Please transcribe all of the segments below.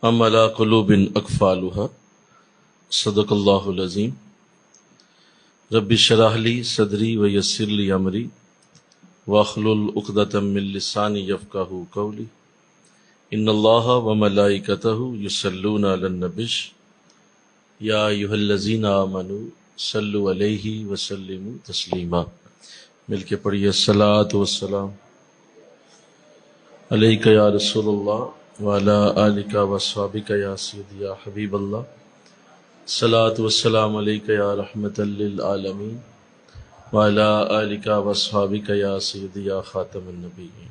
ام علی قلوب اقفالها صدق اللہ العظیم رب اشرح لی صدری ویسر لی امری واحلل عقدۃ من لسانی یفقہوا قولی ان اللہ وملائکتہ یصلون علی النبی یا ایھا الذین آمنوا صلوا علیہ وسلموا تسلیما۔ مل کے پڑھیے الصلاۃ والسلام علیک یا رسول اللہ وعلی آلک واصحابک یا سیدی یا حبیب اللہ، صلاۃ والسلام علیک یا رحمۃ للعالمین وعلی آلک واصحابک یا سیدی یا خاتم النبیین۔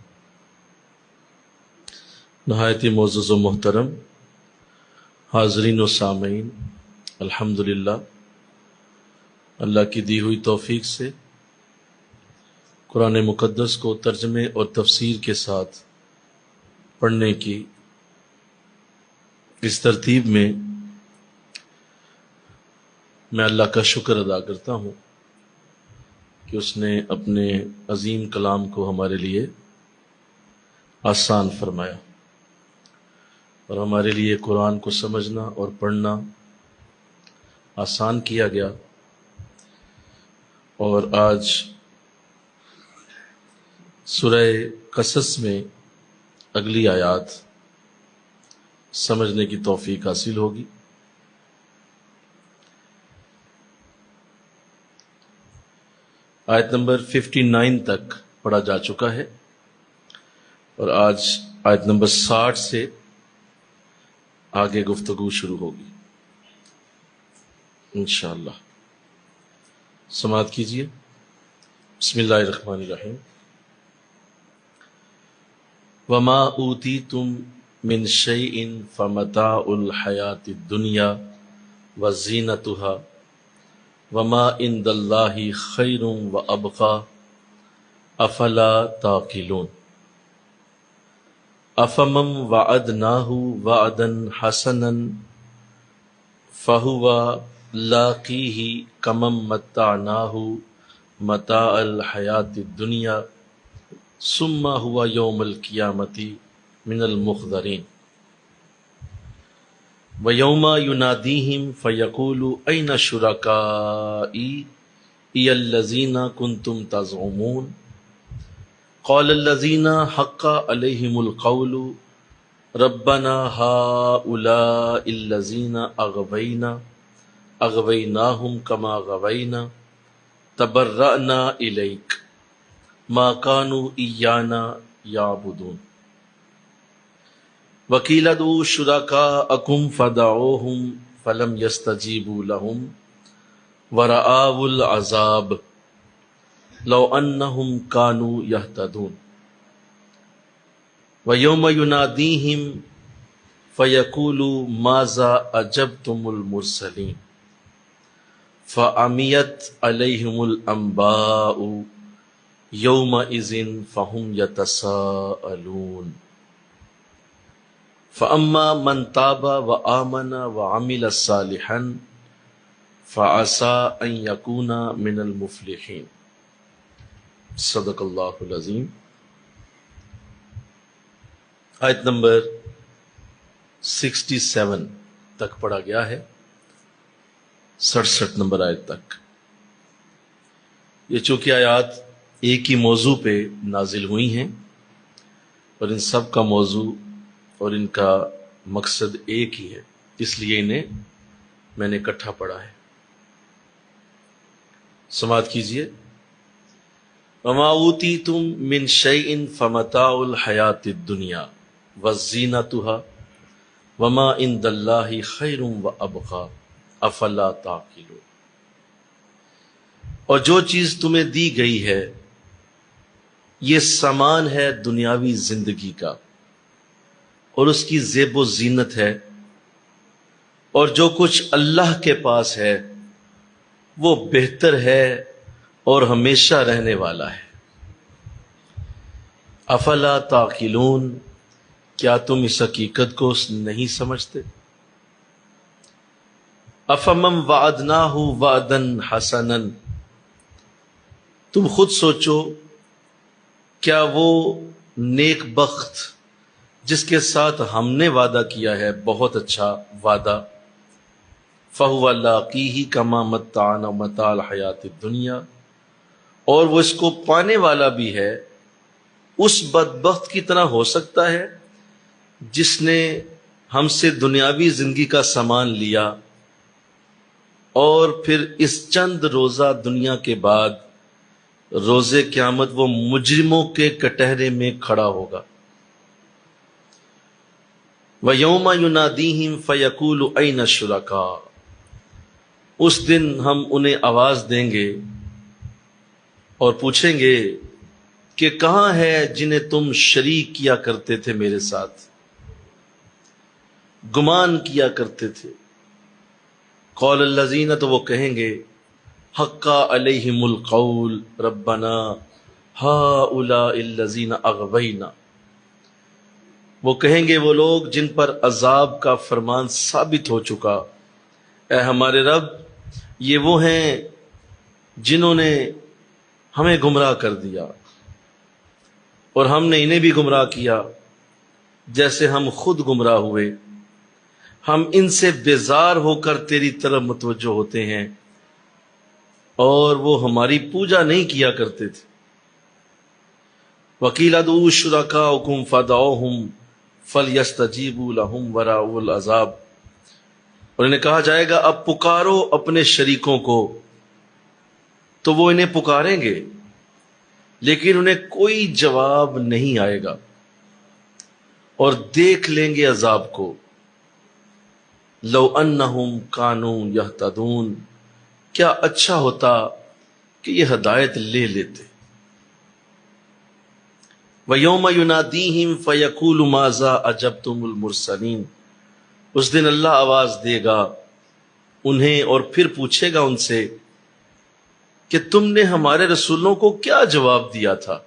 نہایت ہی معزز و محترم حاضرین و سامعین، الحمدللہ اللہ کی دی ہوئی توفیق سے قرآن مقدس کو ترجمے اور تفسیر کے ساتھ پڑھنے کی اس ترتیب میں میں اللہ کا شکر ادا کرتا ہوں کہ اس نے اپنے عظیم کلام کو ہمارے لیے آسان فرمایا اور ہمارے لیے قرآن کو سمجھنا اور پڑھنا آسان کیا گیا۔ اور آج سورہ قصص میں اگلی آیات سمجھنے کی توفیق حاصل ہوگی۔ آیت نمبر 59 تک پڑھا جا چکا ہے اور آج آیت نمبر 60 سے آگے گفتگو شروع ہوگی انشاءاللہ۔ سماعت کیجیے۔ بسم اللہ الرحمن الرحیم۔ وما اوتیتم من شیء فمتاع الحیاۃ الدنیا وزینتها وما عند اللہ خیر وابقی افلا تعقلون۔ افمن وعدناہ وعدا حسنا فہو لاقیہ کمن متعناہ متاع الحیاۃ الدنیا ثم هو یوم القیامۃ من المحضرین۔ ویوم ینادیہم فیقول این شرکائی الذین کنتم تزعمون قال الذین حق علیہم القول ربنا ہؤلاء الذین اغویناہم کما غوینا تبرأنا الیک ما كانوا ایانا یعبدون۔ وقیل ادعوا شرکاءکم فدعوہم فلم یستجیبوا لہم ورأوا العذاب لو انہم کانوا یہتدون۔ ویوم ینادیہم فیقول ماذا اجبتم المرسلین فعمیت علیہم الانباء یومئذ فہم یتساءلون۔ فاما من تاب وآمن وعمل صالحا فعسى ان یکون من المفلحین۔ صدق اللہ العظیم۔ آیت نمبر 67 تک پڑھا گیا ہے، 67 نمبر آیت تک۔ یہ چونکہ آیات ایک ہی موضوع پہ نازل ہوئی ہیں اور ان سب کا موضوع اور ان کا مقصد ایک ہی ہے، اس لیے انہیں میں نے اکٹھا پڑھا ہے۔ سماعت کیجیے۔ وما اوتیتم من شیء فمتاع الحیاۃ الدنیا وزینتها وما عند اللہ خیر وابقی افلا تعقلون۔ اور جو چیز تمہیں دی گئی ہے یہ سامان ہے دنیاوی زندگی کا اور اس کی زیب و زینت ہے، اور جو کچھ اللہ کے پاس ہے وہ بہتر ہے اور ہمیشہ رہنے والا ہے۔ افلا تعقلون، کیا تم اس حقیقت کو نہیں سمجھتے؟ افمن وعدناہ وعدا حسنا، تم خود سوچو، کیا وہ نیک بخت جس کے ساتھ ہم نے وعدہ کیا ہے بہت اچھا وعدہ، فَهُوَ لَاقِيهِ كَمَا مَتَّعْنَا مَتَاعَ الْحَيَاةِ الدُّنْيَا، اور وہ اس کو پانے والا بھی ہے اس بدبخت کی طرح ہو سکتا ہے جس نے ہم سے دنیاوی زندگی کا سامان لیا اور پھر اس چند روزہ دنیا کے بعد روز قیامت وہ مجرموں کے کٹہرے میں کھڑا ہوگا۔ وَيَوْمَ يُنَادِيهِمْ فَيَقُولُ أَيْنَ الشُّرَكَاءُ، اس دن ہم انہیں آواز دیں گے اور پوچھیں گے کہ کہاں ہے جنہیں تم شریک کیا کرتے تھے، میرے ساتھ گمان کیا کرتے تھے۔ قول الذین، تو وہ کہیں گے حق علیہم القول ربنا ہؤلاء الذین اغوینا، وہ کہیں گے وہ لوگ جن پر عذاب کا فرمان ثابت ہو چکا، اے ہمارے رب یہ وہ ہیں جنہوں نے ہمیں گمراہ کر دیا اور ہم نے انہیں بھی گمراہ کیا جیسے ہم خود گمراہ ہوئے، ہم ان سے بیزار ہو کر تیری طرف متوجہ ہوتے ہیں اور وہ ہماری پوجا نہیں کیا کرتے تھے۔ وَقِيلَ ادْعُوا شُرَكَاءَكُمْ فَدَعُوهُمْ فَلْيَسْتَجِيبُوا لَهُمْ وَرَأَوُا الْعَذَابَ، اور انہیں کہا جائے گا اب پکارو اپنے شریکوں کو، تو وہ انہیں پکاریں گے لیکن انہیں کوئی جواب نہیں آئے گا اور دیکھ لیں گے عذاب کو۔ لو انہم کانوا یہتدون، کیا اچھا ہوتا کہ یہ ہدایت لے لیتے۔ وَيَوْمَ يُنَادِيهِمْ فَيَقُولُ مَاذَا أَجَبْتُمُ الْمُرْسَلِينَ، اس دن اللہ آواز دے گا انہیں اور پھر پوچھے گا ان سے کہ تم نے ہمارے رسولوں کو کیا جواب دیا تھا۔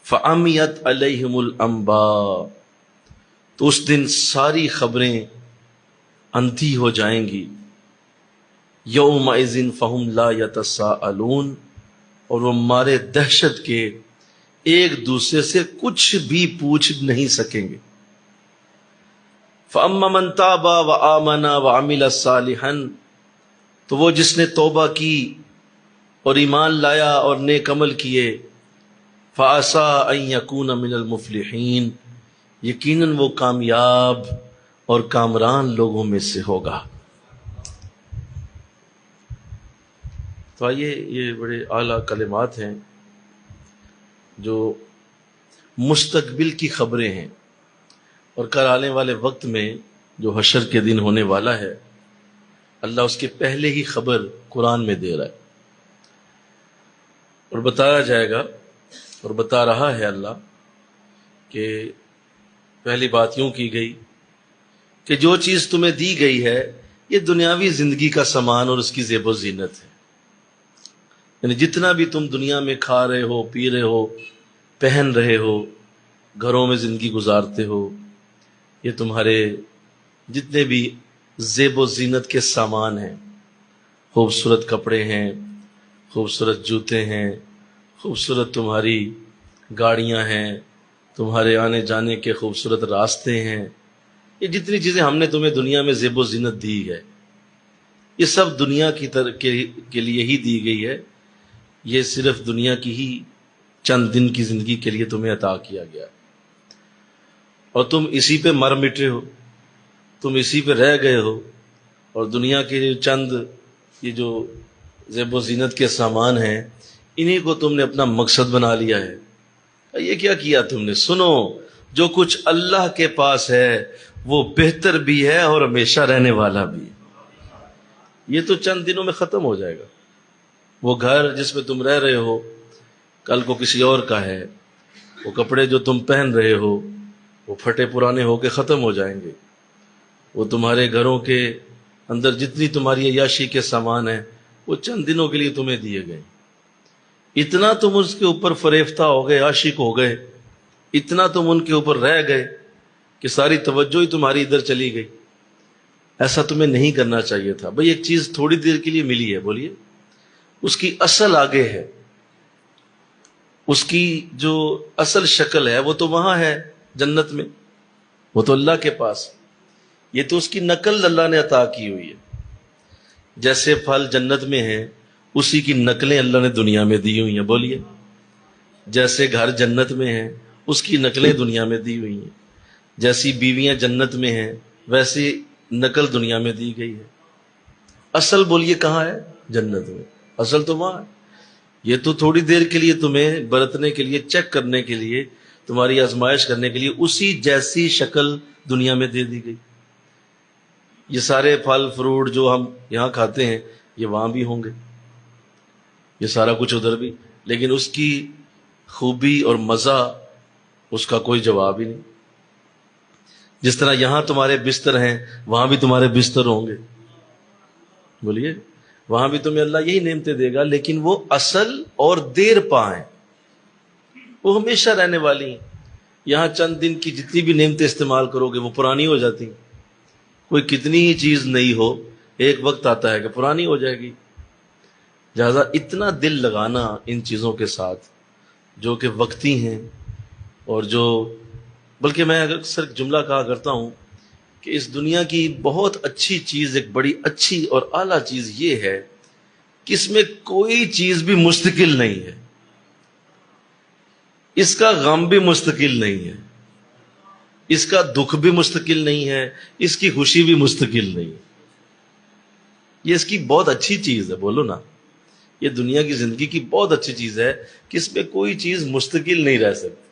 فَعَمِيَتْ عَلَيْهِمُ الْأَنْبَاءُ، تو اس دن ساری خبریں اندھی ہو جائیں گی۔ یومئذ فہم لا یتساءلون، اور وہ مارے دہشت کے ایک دوسرے سے کچھ بھی پوچھ نہیں سکیں گے۔ فَأَمَّا مَنْ تَابَ وَآمَنَ وَعَمِلَ صَالِحًا، تو وہ جس نے توبہ کی اور ایمان لایا اور نیک عمل کیے، فَعَسَىٰ أَن يَكُونَ مِنَ الْمُفْلِحِينَ، یقیناً وہ کامیاب اور کامران لوگوں میں سے ہوگا۔ تو آئیے، یہ بڑے اعلیٰ کلمات ہیں جو مستقبل کی خبریں ہیں، اور کل آنے والے وقت میں جو حشر کے دن ہونے والا ہے اللہ اس کے پہلے ہی خبر قرآن میں دے رہا ہے، اور بتایا جائے گا اور بتا رہا ہے اللہ کہ پہلی بات یوں کی گئی کہ جو چیز تمہیں دی گئی ہے یہ دنیاوی زندگی کا سامان اور اس کی زیب و زینت ہے، یعنی جتنا بھی تم دنیا میں کھا رہے ہو، پی رہے ہو، پہن رہے ہو، گھروں میں زندگی گزارتے ہو، یہ تمہارے جتنے بھی زیب و زینت کے سامان ہیں، خوبصورت کپڑے ہیں، خوبصورت جوتے ہیں، خوبصورت تمہاری گاڑیاں ہیں، تمہارے آنے جانے کے خوبصورت راستے ہیں، یہ جتنی چیزیں ہم نے تمہیں دنیا میں زیب و زینت دی ہے یہ سب دنیا کے لیے ہی دی گئی ہے، یہ صرف دنیا کی ہی چند دن کی زندگی کے لیے تمہیں عطا کیا گیا، اور تم اسی پہ مر مٹے ہو، تم اسی پہ رہ گئے ہو، اور دنیا کے چند یہ جو زیب و زینت کے سامان ہیں انہی کو تم نے اپنا مقصد بنا لیا ہے۔ یہ کیا کیا تم نے؟ سنو، جو کچھ اللہ کے پاس ہے وہ بہتر بھی ہے اور ہمیشہ رہنے والا بھی ہے، یہ تو چند دنوں میں ختم ہو جائے گا۔ وہ گھر جس میں تم رہ رہے ہو کل کو کسی اور کا ہے، وہ کپڑے جو تم پہن رہے ہو وہ پھٹے پرانے ہو کے ختم ہو جائیں گے، وہ تمہارے گھروں کے اندر جتنی تمہاری عیاشی کے سامان ہیں وہ چند دنوں کے لیے تمہیں دیے گئے، اتنا تم اس کے اوپر فریفتہ ہو گئے، عاشق ہو گئے، اتنا تم ان کے اوپر رہ گئے کہ ساری توجہ ہی تمہاری ادھر چلی گئی۔ ایسا تمہیں نہیں کرنا چاہیے تھا۔ بھئی ایک چیز تھوڑی دیر کے لیے ملی ہے، بولیے، اس کی اصل آگے ہے، اس کی جو اصل شکل ہے وہ تو وہاں ہے جنت میں، وہ تو اللہ کے پاس، یہ تو اس کی نقل اللہ نے عطا کی ہوئی ہے۔ جیسے پھل جنت میں ہیں اسی کی نقلیں اللہ نے دنیا میں دی ہوئی ہیں، بولیے۔ جیسے گھر جنت میں ہیں اس کی نقلیں دنیا میں دی ہوئی ہیں، جیسی بیویاں جنت میں ہیں ویسی نقل دنیا میں دی گئی ہے۔ اصل بولیے کہاں ہے؟ جنت میں، اصل تو وہاں ہے۔ یہ تو تھوڑی دیر کے لیے تمہیں برتنے کے لیے، چیک کرنے کے لیے، تمہاری آزمائش کرنے کے لیے اسی جیسی شکل دنیا میں دے دی گئی۔ یہ سارے پھل فروٹ جو ہم یہاں کھاتے ہیں یہ وہاں بھی ہوں گے، یہ سارا کچھ ادھر بھی، لیکن اس کی خوبی اور مزہ اس کا کوئی جواب ہی نہیں۔ جس طرح یہاں تمہارے بستر ہیں وہاں بھی تمہارے بستر ہوں گے، بولیے۔ وہاں بھی تمہیں اللہ یہی نعمتیں دے گا، لیکن وہ اصل اور دیر پا ہیں، وہ ہمیشہ رہنے والی ہیں۔ یہاں چند دن کی جتنی بھی نعمتیں استعمال کرو گے وہ پرانی ہو جاتی ہیں۔ کوئی کتنی ہی چیز نئی ہو، ایک وقت آتا ہے کہ پرانی ہو جائے گی۔ لہٰذا اتنا دل لگانا ان چیزوں کے ساتھ جو کہ وقتی ہیں، اور جو بلکہ میں اکثر جملہ کہا کرتا ہوں کہ اس دنیا کی بہت اچھی چیز، ایک بڑی اچھی اور اعلیٰ چیز یہ ہے کہ اس میں کوئی چیز بھی مستقل نہیں ہے، اس کا غم بھی مستقل نہیں ہے، اس کا دکھ بھی مستقل نہیں ہے، اس کی خوشی بھی مستقل نہیں ہے۔ یہ اس کی بہت اچھی چیز ہے، بولو نا۔ یہ دنیا کی زندگی کی بہت اچھی چیز ہے کہ اس میں کوئی چیز مستقل نہیں رہ سکتی۔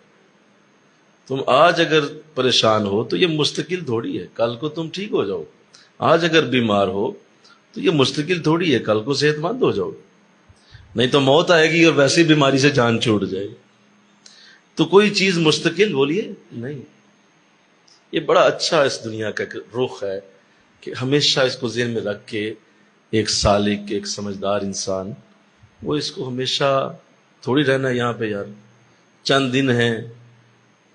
تم آج اگر پریشان ہو تو یہ مستقل تھوڑی ہے، کل کو تم ٹھیک ہو جاؤ۔ آج اگر بیمار ہو تو یہ مستقل تھوڑی ہے، کل کو صحت مند ہو جاؤ۔ نہیں تو موت آئے گی اور ویسی بیماری سے جان چھوٹ جائے گی۔ تو کوئی چیز مستقل بولیے نہیں۔ یہ بڑا اچھا اس دنیا کا رخ ہے کہ ہمیشہ اس کو ذہن میں رکھ کے ایک سالک، ایک سمجھدار انسان وہ اس کو ہمیشہ تھوڑی رہنا یہاں پہ، یار چند دن ہیں،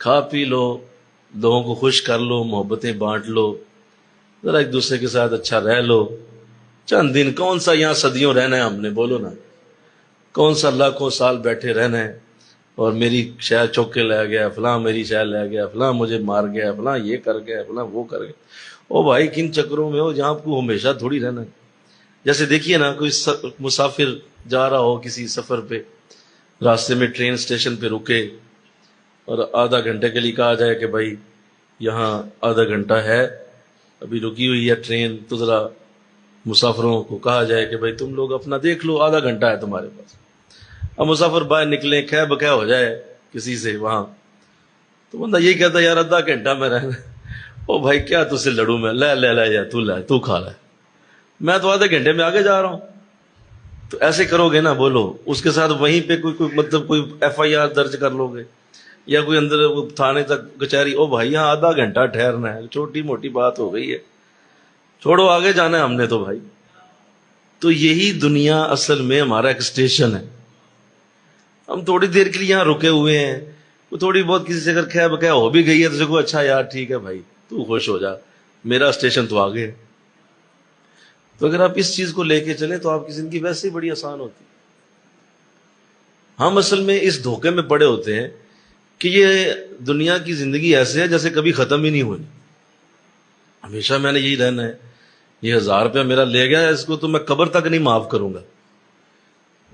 کھا پی لو، لوگوں کو خوش کر لو، محبتیں بانٹ لو، ذرا ایک دوسرے کے ساتھ اچھا رہ لو۔ چند دن، کون سا یہاں صدیوں رہنا ہے ہم نے، بولو نا۔ کون سا لاکھوں سال بیٹھے رہنا ہے اور میری شہر چوک کے لے گیا، فلاں میری شہر لے گیا، فلاں مجھے مار گیا، فلاں یہ کر گیا، فلاں وہ کر گیا۔ او بھائی کن چکروں میں ہو جہاں آپ کو ہمیشہ تھوڑی رہنا ہے۔ جیسے دیکھیے نا، کوئی مسافر جا رہا ہو کسی سفر پہ، راستے میں ٹرین اسٹیشن پہ رکے اور آدھا گھنٹے کے لیے کہا جائے کہ بھائی یہاں آدھا گھنٹہ ہے ابھی رکی ہوئی ہے ٹرین، تو ذرا مسافروں کو کہا جائے کہ بھائی تم لوگ اپنا دیکھ لو، آدھا گھنٹہ ہے تمہارے پاس۔ اب مسافر باہر نکلیں، خے بکے ہو جائے کسی سے وہاں، تو بندہ یہ کہتا ہے یار آدھا گھنٹہ میں رہنا۔ او بھائی کیا تجھ سے لڑوں میں، لے لے لے یا تو کھا لے، میں تو آدھے گھنٹے میں آگے جا رہا ہوں۔ تو ایسے کرو گے نا، بولو اس کے ساتھ وہیں پہ کوئی مطلب کوئی FIR درج کر لو گے یا کوئی اندر تھانے تک کچہری۔ او بھائی یہاں آدھا گھنٹہ ٹھہرنا ہے، چھوٹی موٹی بات ہو گئی ہے، چھوڑو آگے جانا ہے ہم نے تو بھائی۔ تو یہی دنیا اصل میں ہمارا ایک اسٹیشن ہے۔ ہم تھوڑی دیر کے لیے یہاں رکے ہوئے ہیں، وہ تھوڑی بہت کسی سے اگر خیر بقیہ ہو بھی گئی ہے تو کو اچھا یار ٹھیک ہے بھائی تو خوش ہو جا، میرا اسٹیشن تو آگے ہے۔ تو اگر آپ اس چیز کو لے کے چلیں تو آپ کی زندگی ویسے ہی بڑی آسان ہوتی۔ ہم اصل میں اس دھوکے میں پڑے ہوتے ہیں کہ یہ دنیا کی زندگی ایسے ہے جیسے کبھی ختم ہی نہیں ہونی، ہمیشہ میں نے یہی رہنا ہے۔ یہ 1000 روپیہ میرا لے گیا، اس کو تو میں قبر تک نہیں معاف کروں گا۔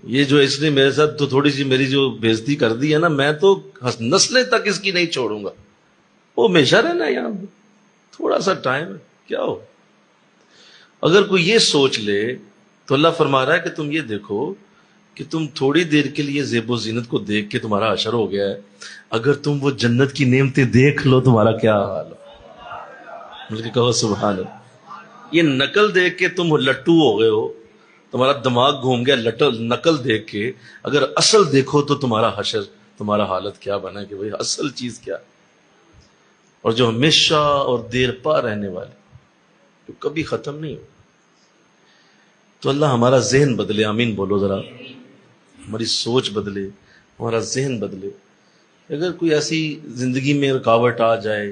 یہ جو اس نے میرے ساتھ تو تھوڑی سی میری جو بےزتی کر دی ہے نا، میں تو نسلیں تک اس کی نہیں چھوڑوں گا۔ وہ ہمیشہ رہنا ہے یہاں، تھوڑا سا ٹائم ہے، کیا ہو۔ اگر کوئی یہ سوچ لے تو اللہ فرما رہا ہے کہ تم یہ دیکھو کہ تم تھوڑی دیر کے لیے زیب و زینت کو دیکھ کے تمہارا حشر ہو گیا ہے، اگر تم وہ جنت کی نعمتیں دیکھ لو تمہارا کیا حال ہو۔ مجھے کہو سبحان اللہ۔ یہ نقل دیکھ کے تم لٹو ہو گئے ہو، تمہارا دماغ گھوم گیا نقل دیکھ کے، اگر اصل دیکھو تو تمہارا حشر، تمہارا حالت کیا بنا کہ بھئی اصل چیز کیا، اور جو ہمیشہ اور دیر پا رہنے والی، جو کبھی ختم نہیں ہو۔ تو اللہ ہمارا ذہن بدلے، آمین بولو ذرا، ہماری سوچ بدلے، ہمارا ذہن بدلے۔ اگر کوئی ایسی زندگی میں رکاوٹ آ جائے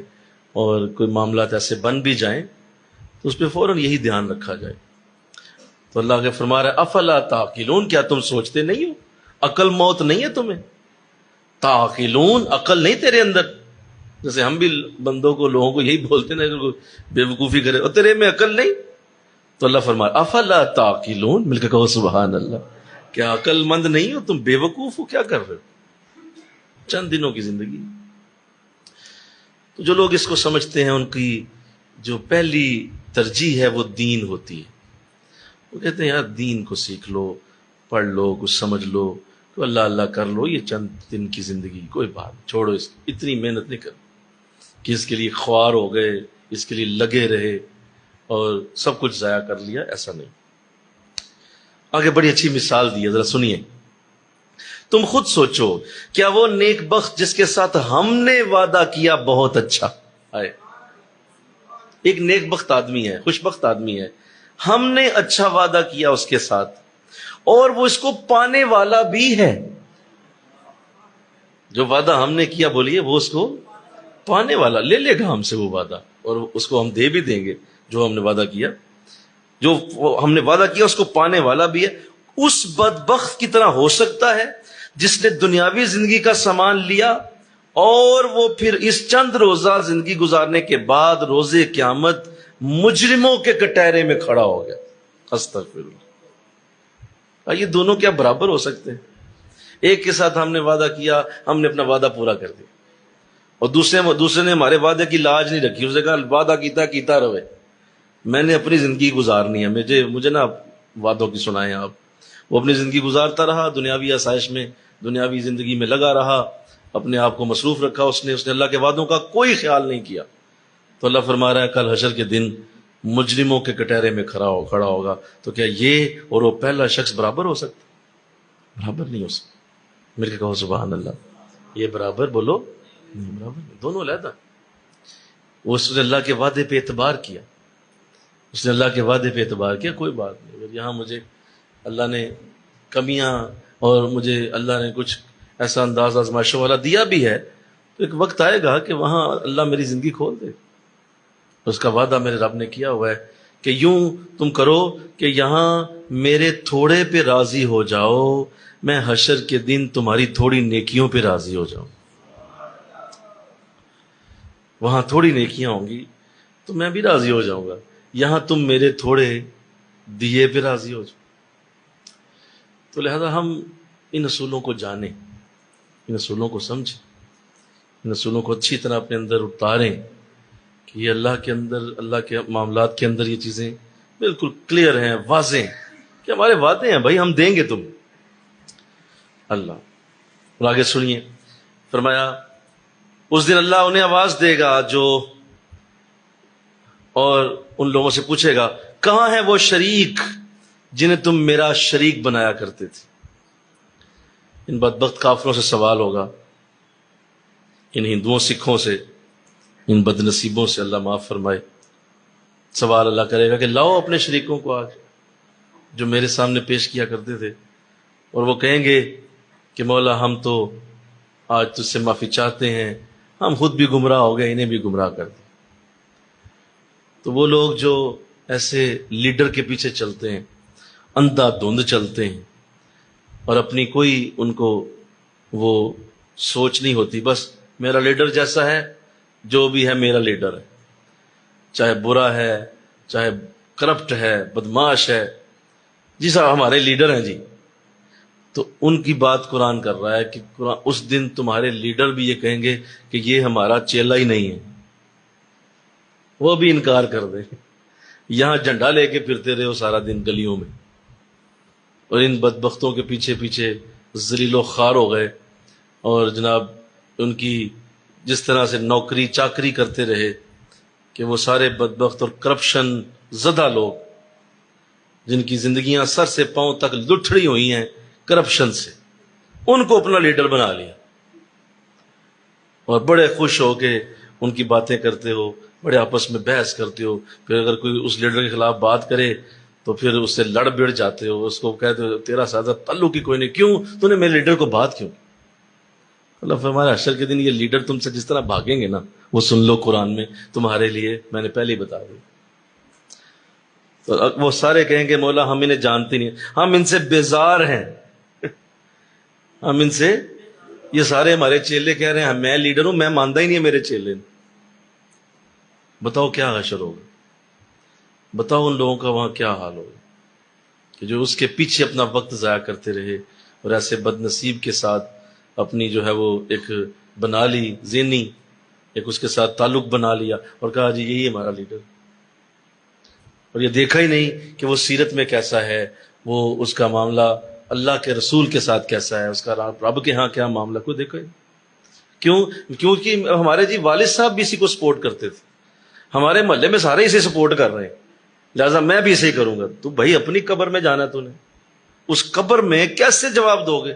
اور کوئی معاملات ایسے بن بھی جائیں تو اس پہ فوراً یہی دھیان رکھا جائے۔ تو اللہ کے فرما رہا ہے افلا تعقلون، کیا تم سوچتے نہیں ہو؟ عقل موت نہیں ہے تمہیں؟ تعقلون، عقل نہیں تیرے اندر؟ جیسے ہم بھی بندوں کو، لوگوں کو یہی بولتے ہیں نا، بے وقوفی کرے اور تیرے میں عقل نہیں، تو اللہ فرمایا افلا تعقلون، مل کے کہو سبحان اللہ، کیا عقل مند نہیں ہو تم؟ بے وقوف ہو، کیا کر رہے ہو؟ چند دنوں کی زندگی۔ تو جو لوگ اس کو سمجھتے ہیں ان کی جو پہلی ترجیح ہے وہ دین ہوتی ہے۔ وہ کہتے ہیں یار دین کو سیکھ لو، پڑھ لو، کچھ سمجھ لو، تو اللہ اللہ کر لو، یہ چند دن کی زندگی، کوئی بات چھوڑو، اس اتنی محنت نہیں کرو کہ اس کے لیے خوار ہو گئے، اس کے لیے لگے رہے اور سب کچھ ضائع کر لیا، ایسا نہیں۔ آگے بڑی اچھی مثال دی ہے، ذرا سنیے۔ تم خود سوچو، کیا وہ نیک بخت جس کے ساتھ ہم نے وعدہ کیا بہت اچھا ہے، ایک نیک بخت آدمی ہے، خوش بخت آدمی ہے، ہم نے اچھا وعدہ کیا اس کے ساتھ اور وہ اس کو پانے والا بھی ہے۔ جو وعدہ ہم نے کیا بولیے، وہ اس کو پانے والا، لے لے گا ہم سے وہ وعدہ، اور اس کو ہم دے بھی دیں گے جو ہم نے وعدہ کیا، جو ہم نے وعدہ کیا اس کو پانے والا بھی ہے۔ اس بدبخت کی طرح ہو سکتا ہے جس نے دنیاوی زندگی کا سامان لیا اور وہ پھر اس چند روزہ زندگی گزارنے کے بعد روزے قیامت مجرموں کے کٹہرے میں کھڑا ہو گیا۔ استغفر اللہ۔ یہ دونوں کیا برابر ہو سکتے ہیں؟ ایک کے ساتھ ہم نے وعدہ کیا، ہم نے اپنا وعدہ پورا کر دیا، اور دوسرے نے ہمارے وعدے کی لاج نہیں رکھی، اس نے کہا وعدہ کیتا رہے، میں نے اپنی زندگی گزارنی ہے، مجھے نا وعدوں کی سنائیں آپ۔ وہ اپنی زندگی گزارتا رہا، دنیاوی آسائش میں، دنیاوی زندگی میں لگا رہا، اپنے آپ کو مصروف رکھا، اس نے اللہ کے وعدوں کا کوئی خیال نہیں کیا۔ تو اللہ فرما رہا ہے کل حشر کے دن مجرموں کے کٹہرے میں کھڑا ہوگا۔ تو کیا یہ اور وہ پہلا شخص برابر ہو سکتا؟ برابر نہیں ہو سکتا۔ مل کے کہو سبحان اللہ۔ یہ برابر بولو نہیں، برابر نہیں، دونوں علیحدہ۔ اس نے اللہ کے وعدے پہ اعتبار کیا، اس نے اللہ کے وعدے پہ اعتبار کیا، کوئی بات نہیں، اگر یہاں مجھے اللہ نے کمیاں اور مجھے اللہ نے کچھ ایسا انداز آزمائشوں والا دیا بھی ہے، تو ایک وقت آئے گا کہ وہاں اللہ میری زندگی کھول دے۔ اس کا وعدہ میرے رب نے کیا ہوا ہے کہ یوں تم کرو کہ یہاں میرے تھوڑے پہ راضی ہو جاؤ، میں حشر کے دن تمہاری تھوڑی نیکیوں پہ راضی ہو جاؤں۔ وہاں تھوڑی نیکیاں ہوں گی تو میں بھی راضی ہو جاؤں گا، یہاں تم میرے تھوڑے دیے پہ راضی ہو جاؤ۔ تو لہذا ہم ان اصولوں کو جانیں، ان اصولوں کو سمجھیں، ان اصولوں کو اچھی طرح اپنے اندر اتاریں کہ یہ اللہ کے اندر، اللہ کے معاملات کے اندر یہ چیزیں بالکل کلیئر ہیں، واضح ہیں کہ ہمارے وعدے ہیں بھائی، ہم دیں گے تم اللہ۔ اور آگے سنیے، فرمایا اس دن اللہ انہیں آواز دے گا جو، اور ان لوگوں سے پوچھے گا کہاں ہے وہ شریک جنہیں تم میرا شریک بنایا کرتے تھے۔ ان بدبخت کافروں سے سوال ہوگا، ان ہندوؤں سکھوں سے، ان بد نصیبوں سے، اللہ معاف فرمائے۔ سوال اللہ کرے گا کہ لاؤ اپنے شریکوں کو آج جو میرے سامنے پیش کیا کرتے تھے، اور وہ کہیں گے کہ مولا ہم تو آج تجھ سے معافی چاہتے ہیں، ہم خود بھی گمراہ ہو گئے، انہیں بھی گمراہ کر دیا۔ تو وہ لوگ جو ایسے لیڈر کے پیچھے چلتے ہیں، اندھا دھند چلتے ہیں، اور اپنی کوئی ان کو وہ سوچ نہیں ہوتی، بس میرا لیڈر جیسا ہے، جو بھی ہے میرا لیڈر ہے، چاہے برا ہے، چاہے کرپٹ ہے، بدماش ہے، جی صاحب ہمارے لیڈر ہیں جی۔ تو ان کی بات قرآن کر رہا ہے کہ اس دن تمہارے لیڈر بھی یہ کہیں گے کہ یہ ہمارا چیلا ہی نہیں ہے، وہ بھی انکار کر دیں، یہاں جھنڈا لے کے پھرتے رہے ہو سارا دن گلیوں میں، اور ان بدبختوں کے پیچھے پیچھے ذلیل و خوار ہو گئے، اور جناب ان کی جس طرح سے نوکری چاکری کرتے رہے کہ وہ سارے بدبخت اور کرپشن زدہ لوگ جن کی زندگیاں سر سے پاؤں تک لٹڑی ہوئی ہیں کرپشن سے، ان کو اپنا لیڈر بنا لیا، اور بڑے خوش ہو کے ان کی باتیں کرتے ہو، بڑے آپس میں بحث کرتے ہو، پھر اگر کوئی اس لیڈر کے خلاف بات کرے تو پھر اس سے لڑ بڑ جاتے ہو، اس کو کہتے ہو تیرا سادہ تعلق ہی کوئی نہیں، کیوں تو نے میرے لیڈر کو بات کیوں؟ اللہ فرمایا حشر کے دن یہ لیڈر تم سے جس طرح بھاگیں گے نا، وہ سن لو قرآن میں، تمہارے لیے میں نے پہلے ہی بتا دیا۔ تو وہ سارے کہیں گے مولا ہم انہیں جانتے نہیں، ہم ان سے بیزار ہیں، ہم ان سے یہ سارے ہمارے چیلے کہہ رہے ہیں میں لیڈر ہوں، میں مانتا ہی نہیں ہے میرے چیلے نے. بتاؤ کیا حشر ہوگا، بتاؤ ان لوگوں کا وہاں کیا حال ہوگا کہ جو اس کے پیچھے اپنا وقت ضائع کرتے رہے اور ایسے بد نصیب کے ساتھ اپنی جو ہے وہ ایک بنا لی ذہنی ایک اس کے ساتھ تعلق بنا لیا اور کہا جی یہی ہمارا لیڈر، اور یہ دیکھا ہی نہیں کہ وہ سیرت میں کیسا ہے، وہ اس کا معاملہ اللہ کے رسول کے ساتھ کیسا ہے، اس کا رب کے ہاں کیا معاملہ، کوئی دیکھا ہی نہیں. کیوں؟ کیونکہ ہمارے جی والد صاحب بھی اسی کو سپورٹ کرتے تھے، ہمارے محلے میں سارے اسے سپورٹ کر رہے ہیں، لہٰذا میں بھی اسے ہی کروں گا. تو بھائی اپنی قبر میں جانا تو نے، اس قبر میں کیسے جواب دو گے؟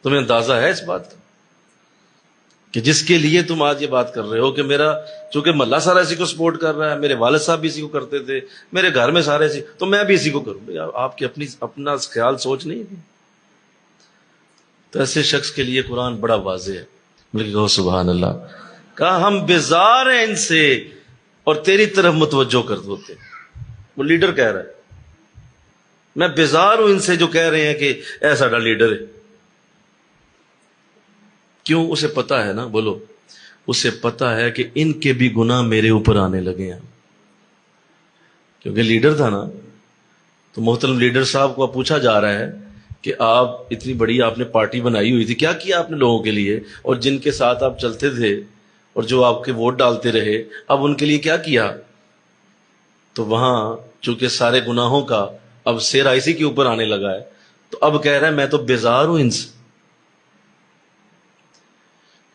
تمہیں اندازہ ہے اس بات کا کہ جس کے لیے تم آج یہ بات کر رہے ہو کہ میرا چونکہ محلہ سارا اسی کو سپورٹ کر رہا ہے، میرے والد صاحب بھی اسی کو کرتے تھے، میرے گھر میں سارے اسی، تو میں بھی اسی کو کروں. بھائی آپ کی اپنا خیال سوچ نہیں ہے. تو ایسے شخص کے لیے قرآن بڑا واضح ہے. بلکہ کہو سبحان اللہ. کہا ہم بیزار ہیں ان سے اور تیری طرف متوجہ کر ہوتے. وہ لیڈر کہہ رہا ہے میں بیزار ہوں ان سے جو کہہ رہے ہیں کہ اے ساڈا لیڈر ہے. کیوں؟ اسے پتا ہے نا، بولو، اسے پتا ہے کہ ان کے بھی گناہ میرے اوپر آنے لگے ہیں. کیونکہ لیڈر تھا نا، تو محترم لیڈر صاحب کو پوچھا جا رہا ہے کہ آپ اتنی بڑی آپ نے پارٹی بنائی ہوئی تھی، کیا کیا آپ نے لوگوں کے لیے، اور جن کے ساتھ آپ چلتے تھے اور جو آپ کے ووٹ ڈالتے رہے، اب ان کے لیے کیا کیا؟ تو وہاں چونکہ سارے گناہوں کا اب سیرا اسی کے اوپر آنے لگا ہے، تو اب کہہ رہا ہے میں تو بیزار ہوں ان سے.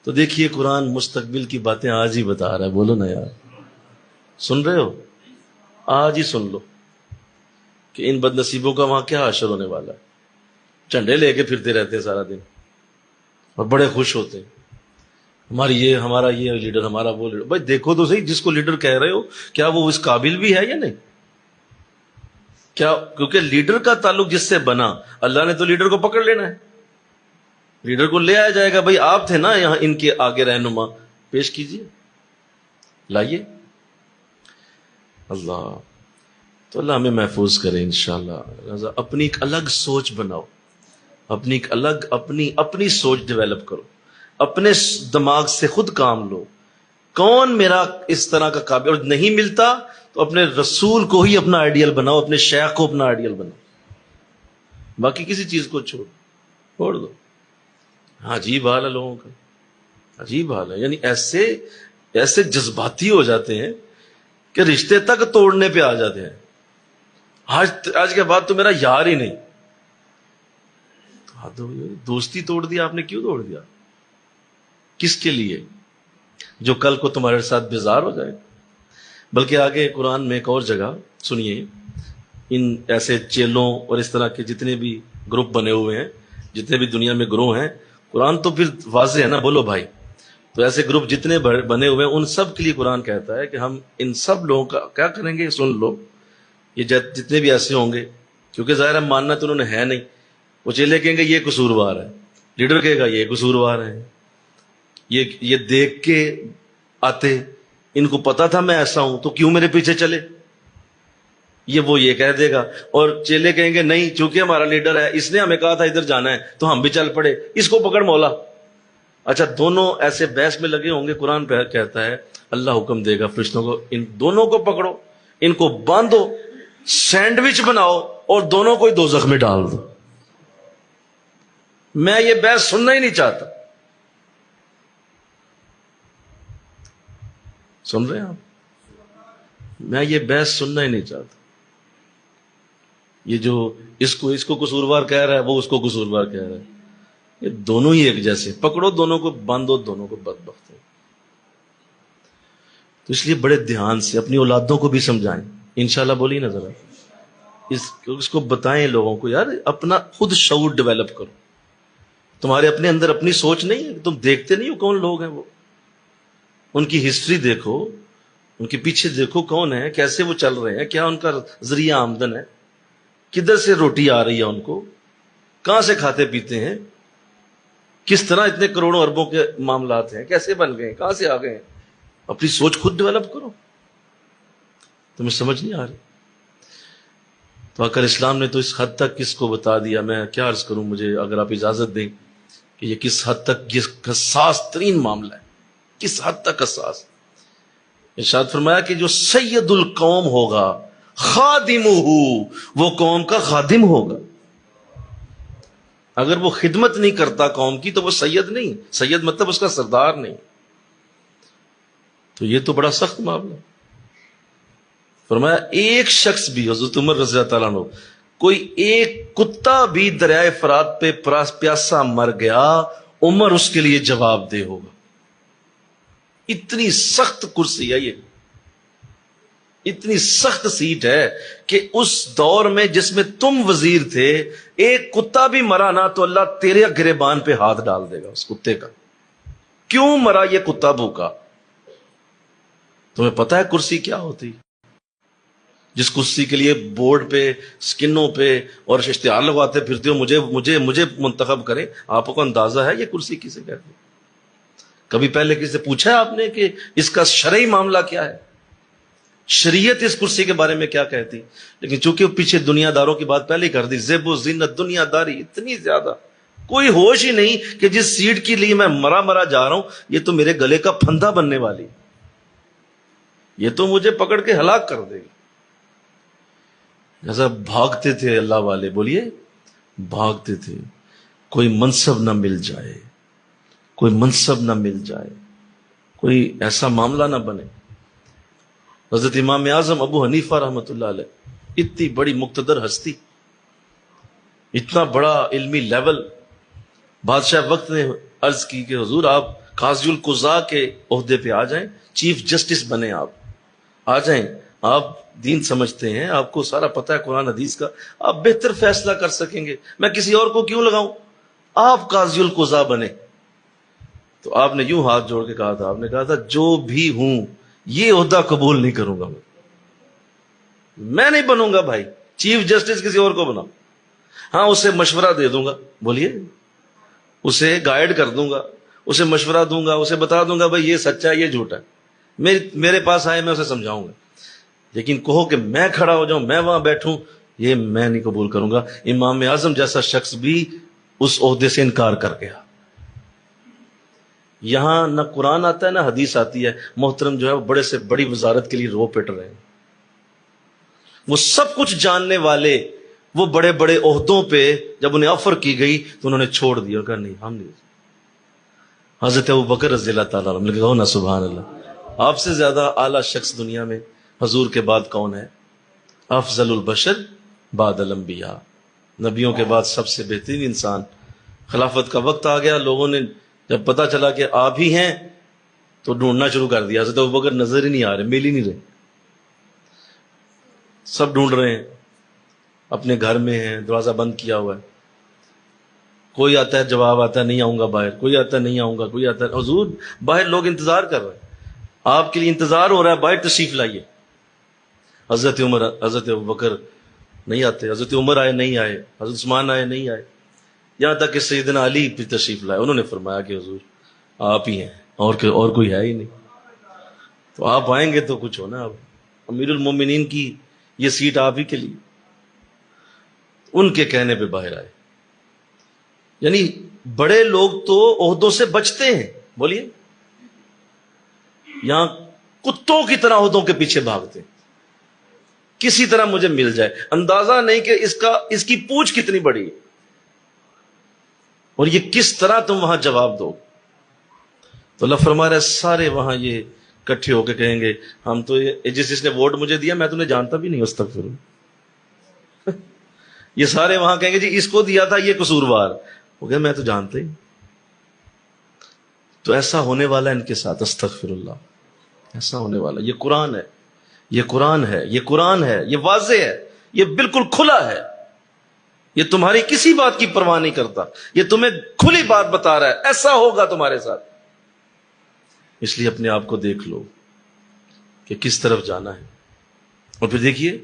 تو دیکھیے قرآن مستقبل کی باتیں آج ہی بتا رہا ہے. بولو نا یار، سن رہے ہو؟ آج ہی سن لو کہ ان بد نصیبوں کا وہاں کیا حشر ہونے والا ہے. جھنڈے لے کے پھرتے رہتے ہیں سارا دن اور بڑے خوش ہوتے ہیں ہمارا یہ لیڈر، ہمارا وہ لیڈر. بھائی دیکھو تو صحیح جس کو لیڈر کہہ رہے ہو کیا وہ اس قابل بھی ہے یا نہیں؟ کیا؟ کیونکہ لیڈر کا تعلق جس سے بنا، اللہ نے تو لیڈر کو پکڑ لینا ہے، لیڈر کو لے آیا جائے گا. بھائی آپ تھے نا یہاں ان کے آگے رہنما، پیش کیجئے، لائیے. اللہ تو اللہ ہمیں محفوظ کرے انشاءاللہ. اپنی ایک الگ سوچ بناؤ، اپنی ایک الگ اپنی سوچ ڈیولپ کرو، اپنے دماغ سے خود کام لو. کون میرا اس طرح کا قابل، اور نہیں ملتا تو اپنے رسول کو ہی اپنا آئیڈیل بناؤ، اپنے شیخ کو اپنا آئیڈیل بناؤ، باقی کسی چیز کو چھوڑ دو. ہاں عجیب حال ہے لوگوں کا، عجیب حال ہے. یعنی ایسے جذباتی ہو جاتے ہیں کہ رشتے تک توڑنے پہ آ جاتے ہیں. آج کے بعد تو میرا یار ہی نہیں. دوستی توڑ دیا آپ نے، کیوں توڑ دیا؟ کس کے لیے؟ جو کل کو تمہارے ساتھ بیزار ہو جائے. بلکہ آگے قرآن میں ایک اور جگہ سنیے، ان ایسے چیلوں اور اس طرح کے جتنے بھی گروپ بنے ہوئے ہیں، جتنے بھی دنیا میں گروہ ہیں، قرآن تو پھر واضح ہے نا، بولو بھائی. تو ایسے گروپ جتنے بنے ہوئے ہیں ان سب کے لیے قرآن کہتا ہے کہ ہم ان سب لوگوں کا کیا کریں گے؟ سن لو، یہ جتنے بھی ایسے ہوں گے، کیونکہ ظاہر ہے ماننا تو انہوں نے ہے نہیں. وہ چیلے کہیں گے یہ قصوروار ہے، لیڈر کہے گا یہ قصوروار ہے، یہ دیکھ کے آتے، ان کو پتا تھا میں ایسا ہوں تو کیوں میرے پیچھے چلے. وہ یہ کہہ دے گا، اور چیلے کہیں گے نہیں چونکہ ہمارا لیڈر ہے، اس نے ہمیں کہا تھا ادھر جانا ہے تو ہم بھی چل پڑے، اس کو پکڑ مولا. اچھا دونوں ایسے بحث میں لگے ہوں گے. قرآن پہ کہتا ہے اللہ حکم دے گا فرشتوں کو ان دونوں کو پکڑو، ان کو باندھو، سینڈوچ بناؤ اور دونوں کو دوزخ میں ڈال دو. میں یہ بحث سننا ہی نہیں چاہتا. سن رہے ہیں آپ؟ میں یہ بحث سننا ہی نہیں چاہتا. یہ جو اس کو قصوروار کہہ رہا ہے، وہ اس کو قصوروار کہہ رہا ہے، یہ دونوں ہی ایک جیسے. پکڑو دونوں کو، باندھو دونوں کو، بدبخت. تو اس لیے بڑے دھیان سے اپنی اولادوں کو بھی سمجھائیں انشاءاللہ. بولیے نا ذرا، اس کو بتائیں لوگوں کو، یار اپنا خود شعور ڈیولپ کرو. تمہارے اپنے اندر اپنی سوچ نہیں ہے، تم دیکھتے نہیں ہو کون لوگ ہیں وہ. ان کی ہسٹری دیکھو، ان کے پیچھے دیکھو کون ہے، کیسے وہ چل رہے ہیں، کیا ان کا ذریعہ آمدن ہے، کدھر سے روٹی آ رہی ہے ان کو، کہاں سے کھاتے پیتے ہیں، کس طرح اتنے کروڑوں اربوں کے معاملات ہیں، کیسے بن گئے، کہاں سے آ گئے ہیں. اپنی سوچ خود ڈیولپ کرو. تمہیں سمجھ نہیں آ رہی؟ تو آقا اسلام نے تو اس حد تک کس کو بتا دیا. میں کیا عرض کروں، مجھے اگر آپ اجازت دیں کہ یہ کس حد تک یہ حساس ترین معاملہ ہے، کس حد تک حساس۔ ارشاد فرمایا کہ جو سید القوم ہوگا خادمہ، وہ قوم کا خادم ہوگا۔ اگر وہ خدمت نہیں کرتا قوم کی تو وہ سید نہیں، سید مطلب اس کا سردار نہیں۔ تو یہ تو بڑا سخت معاملہ۔ فرمایا ایک شخص بھی، حضرت عمر رضی اللہ تعالیٰ عنہ، کوئی ایک کتا بھی دریائے فرات پہ پیاسا مر گیا، عمر اس کے لیے جواب دہ ہوگا۔ اتنی سخت کرسی ہے یہ، اتنی سخت سیٹ ہے کہ اس دور میں جس میں تم وزیر تھے، ایک کتا بھی مرا نا تو اللہ تیرے گریبان پہ ہاتھ ڈال دے گا اس کتے کا۔ کیوں مرا یہ کتا بھوکا؟ تمہیں پتا ہے کرسی کیا ہوتی؟ جس کرسی کے لیے بورڈ پہ، سکنوں پہ اور اشتہار لگواتے پھرتے ہو مجھے منتخب کریں، آپ کو اندازہ ہے یہ کرسی کسے کہتے ہیں؟ کبھی پہلے کسی سے پوچھا ہے آپ نے کہ اس کا شرعی معاملہ کیا ہے، شریعت اس کرسی کے بارے میں کیا کہتی؟ لیکن چونکہ پیچھے دنیا داروں کی بات پہلے ہی کر دی، زیب و زینت، دنیا داری اتنی زیادہ، کوئی ہوش ہی نہیں کہ جس سیٹ کے لیے میں مرا جا رہا ہوں یہ تو میرے گلے کا پھندا بننے والی، یہ تو مجھے پکڑ کے ہلاک کر دے گی۔ جیسا بھاگتے تھے اللہ والے، بولیے بھاگتے تھے، کوئی منصب نہ مل جائے، کوئی منصب نہ مل جائے، کوئی ایسا معاملہ نہ بنے۔ حضرت امام اعظم ابو حنیفہ رحمۃ اللہ علیہ، اتنی بڑی مقتدر ہستی، اتنا بڑا علمی لیول، بادشاہ وقت نے عرض کی کہ حضور آپ قاضی القضاء کے عہدے پہ آ جائیں، چیف جسٹس بنیں، آپ آ جائیں، آپ دین سمجھتے ہیں، آپ کو سارا پتہ ہے قرآن حدیث کا، آپ بہتر فیصلہ کر سکیں گے، میں کسی اور کو کیوں لگاؤں، آپ قاضی القضاء بنے۔ تو آپ نے یوں ہاتھ جوڑ کے کہا تھا، آپ نے کہا تھا جو بھی ہوں یہ عہدہ قبول نہیں کروں گا، میں نہیں بنوں گا بھائی، چیف جسٹس کسی اور کو بناؤ، ہاں اسے مشورہ دے دوں گا، بولیے اسے گائیڈ کر دوں گا، اسے مشورہ دوں گا، اسے بتا دوں گا بھائی یہ سچا ہے یہ جھوٹا ہے، میرے پاس آئے میں اسے سمجھاؤں گا، لیکن کہو کہ میں کھڑا ہو جاؤں، میں وہاں بیٹھوں، یہ میں نہیں قبول کروں گا۔ امام اعظم جیسا شخص بھی اس عہدے سے انکار کر گیا۔ یہاں نہ قرآن آتا ہے نہ حدیث آتی ہے، محترم جو ہے وہ بڑے سے بڑی وزارت کے لیے رو پٹ رہے ہیں، وہ سب کچھ جاننے والے، وہ بڑے بڑے عہدوں پہ جب انہیں آفر کی گئی تو انہوں نے چھوڑ دیا، کہا نہیں ہم نہیں۔ حضرت ابوبکر رضی اللہ تعالیٰ عنہ، کہو نا سبحان اللہ، آپ سے زیادہ اعلیٰ شخص دنیا میں حضور کے بعد کون ہے؟ افضل البشر بعد الانبیاء، نبیوں کے بعد سب سے بہترین انسان۔ خلافت کا وقت آ گیا، لوگوں نے جب پتا چلا کہ آپ ہی ہیں تو ڈھونڈنا شروع کر دیا۔ حضرت ابوبکر نظر ہی نہیں آ رہے، مل ہی نہیں رہے، سب ڈھونڈ رہے ہیں، اپنے گھر میں ہیں، دروازہ بند کیا ہوا ہے، کوئی آتا ہے جواب آتا ہے نہیں آؤں گا باہر، کوئی آتا ہے نہیں آؤں گا، کوئی آتا ہے حضور باہر لوگ انتظار کر رہے ہیں، آپ کے لیے انتظار ہو رہا ہے، باہر تشریف لائیے۔ حضرت عمر، حضرت ابوبکر نہیں آتے، حضرت عمر آئے نہیں آئے، حضرت عثمان آئے نہیں آئے، یہاں تک کہ سیدنا علی بھی تشریف لائے، انہوں نے فرمایا کہ حضور آپ ہی ہیں، اور کوئی ہے ہی نہیں، تو آپ آئیں گے تو کچھ ہونا، اب امیر المومنین کی یہ سیٹ آپ ہی کے لیے، ان کے کہنے پہ باہر آئے۔ یعنی بڑے لوگ تو عہدوں سے بچتے ہیں، بولیے، یہاں کتوں کی طرح عہدوں کے پیچھے بھاگتے ہیں، کسی طرح مجھے مل جائے، اندازہ نہیں کہ اس کی پوچھ کتنی بڑی ہے، اور یہ کس طرح تم وہاں جواب دو۔ تو اللہ فرما رہا ہے سارے وہاں یہ اکٹھے ہو کے کہیں گے ہم تو جس نے ووٹ مجھے دیا میں تمہیں جانتا بھی نہیں، استغفر، یہ سارے وہاں کہیں گے جی اس کو دیا تھا یہ قصوروار ہو گیا، میں تو جانتے ہی۔ تو ایسا ہونے والا ان کے ساتھ، استغفر اللہ، ایسا ہونے والا۔ یہ قرآن ہے، یہ قرآن ہے، یہ قرآن ہے، یہ واضح ہے، یہ بالکل کھلا ہے، یہ تمہاری کسی بات کی پرواہ نہیں کرتا، یہ تمہیں کھلی بات بتا رہا ہے، ایسا ہوگا تمہارے ساتھ۔ اس لیے اپنے آپ کو دیکھ لو کہ کس طرف جانا ہے، اور پھر دیکھیے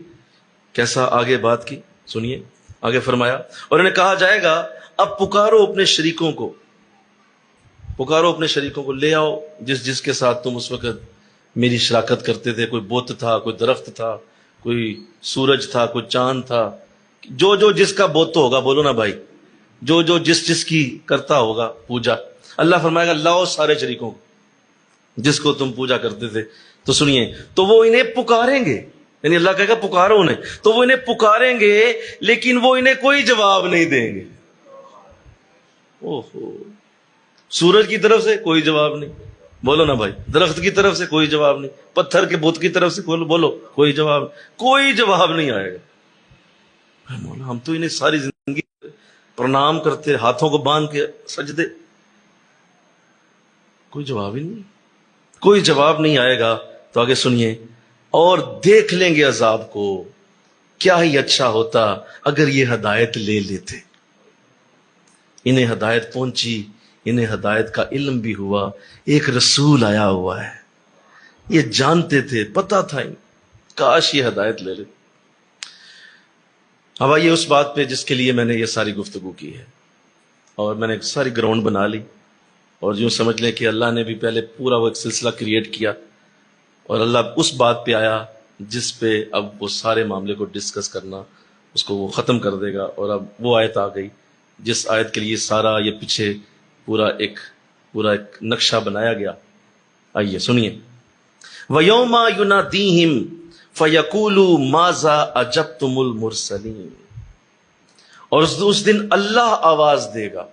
کیسا آگے بات کی، سنیے آگے فرمایا، اور انہیں کہا جائے گا اب پکارو اپنے شریکوں کو، پکارو اپنے شریکوں کو، لے آؤ جس کے ساتھ تم اس وقت میری شراکت کرتے تھے، کوئی بت تھا، کوئی درخت تھا، کوئی سورج تھا، کوئی چاند تھا، جو جس کا بت ہوگا، بولو نا بھائی، جو جس کی کرتا ہوگا پوجا، اللہ فرمائے گا لاؤ سارے شریکوں کو جس کو تم پوجا کرتے تھے. تو سنیے، تو وہ انہیں پکاریں گے، یعنی اللہ کہے گا پکارو انہیں، تو وہ انہیں پکاریں گے لیکن وہ انہیں کوئی جواب نہیں دیں گے. اوہو، سورج کی طرف سے کوئی جواب نہیں، بولو نا بھائی، درخت کی طرف سے کوئی جواب نہیں، پتھر کے بت کی طرف سے بولو کوئی جواب نہیں آئے گا. مولا ہم تو انہیں ساری زندگی پرنام کرتے، ہاتھوں کو باندھ کے سجدے، کوئی جواب ہی نہیں، کوئی جواب نہیں آئے گا. تو آگے سنیے، اور دیکھ لیں گے عذاب کو، کیا ہی اچھا ہوتا اگر یہ ہدایت لے لیتے. انہیں ہدایت پہنچی، انہیں ہدایت کا علم بھی ہوا، ایک رسول آیا ہوا ہے، یہ جانتے تھے، پتا تھا کاش یہ ہدایت لے لے. اب آئیے اس بات پہ جس کے لیے میں نے یہ ساری گفتگو کی ہے، اور میں نے ایک ساری گراؤنڈ بنا لی، اور یوں سمجھ لیں کہ اللہ نے بھی پہلے پورا وہ ایک سلسلہ کریٹ کیا، اور اللہ اس بات پہ آیا جس پہ اب وہ سارے معاملے کو ڈسکس کرنا، اس کو وہ ختم کر دے گا. اور اب وہ آیت آ گئی جس آیت کے لیے سارا یہ پیچھے پورا ایک نقشہ بنایا گیا. آئیے سنیے، وَيَوْمَ يُنَادِيهِمْ فَيَقُولُ مَاذَا أَجَبْتُمُ الْمُرْسَلِينَ، اور اس دن اللہ آواز دے گا.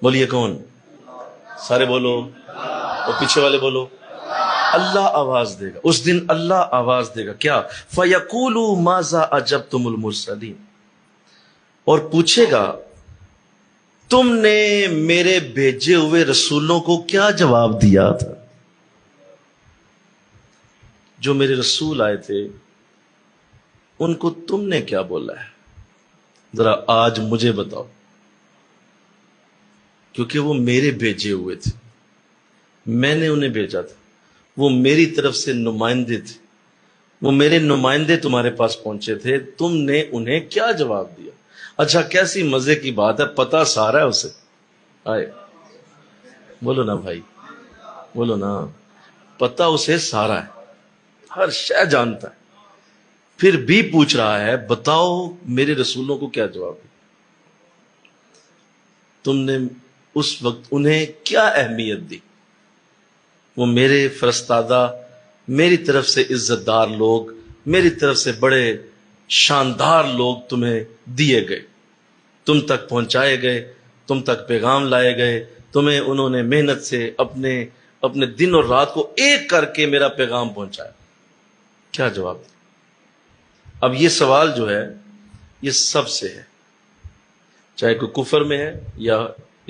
بولیے کون؟ سارے بولو، اور پیچھے والے بولو. اللہ آواز دے گا اس دن، اللہ آواز دے گا کیا؟ فَيَقُولُ مَاذَا أَجَبْتُمُ الْمُرْسَلِينَ، اور پوچھے گا تم نے میرے بھیجے ہوئے رسولوں کو کیا جواب دیا تھا؟ جو میرے رسول آئے تھے ان کو تم نے کیا بولا ہے؟ ذرا آج مجھے بتاؤ، کیونکہ وہ میرے بھیجے ہوئے تھے، میں نے انہیں بھیجا تھا، وہ میری طرف سے نمائندے تھے، وہ میرے نمائندے تمہارے پاس پہنچے تھے، تم نے انہیں کیا جواب دیا؟ اچھا کیسی مزے کی بات ہے، پتہ سارا ہے اسے. آئے بولو نا بھائی، بولو نا، پتہ اسے سارا ہے، ہر شے جانتا ہے، پھر بھی پوچھ رہا ہے بتاؤ میرے رسولوں کو کیا جواب دیا؟ تم نے اس وقت انہیں کیا اہمیت دی؟ وہ میرے فرستادہ، میری طرف سے عزت دار لوگ، میری طرف سے بڑے شاندار لوگ تمہیں دیے گئے، تم تک پہنچائے گئے، تم تک پیغام لائے گئے، تمہیں انہوں نے محنت سے اپنے دن اور رات کو ایک کر کے میرا پیغام پہنچایا. کیا جواب دیا؟ اب یہ سوال جو ہے یہ سب سے ہے، چاہے کوئی کفر میں ہے یا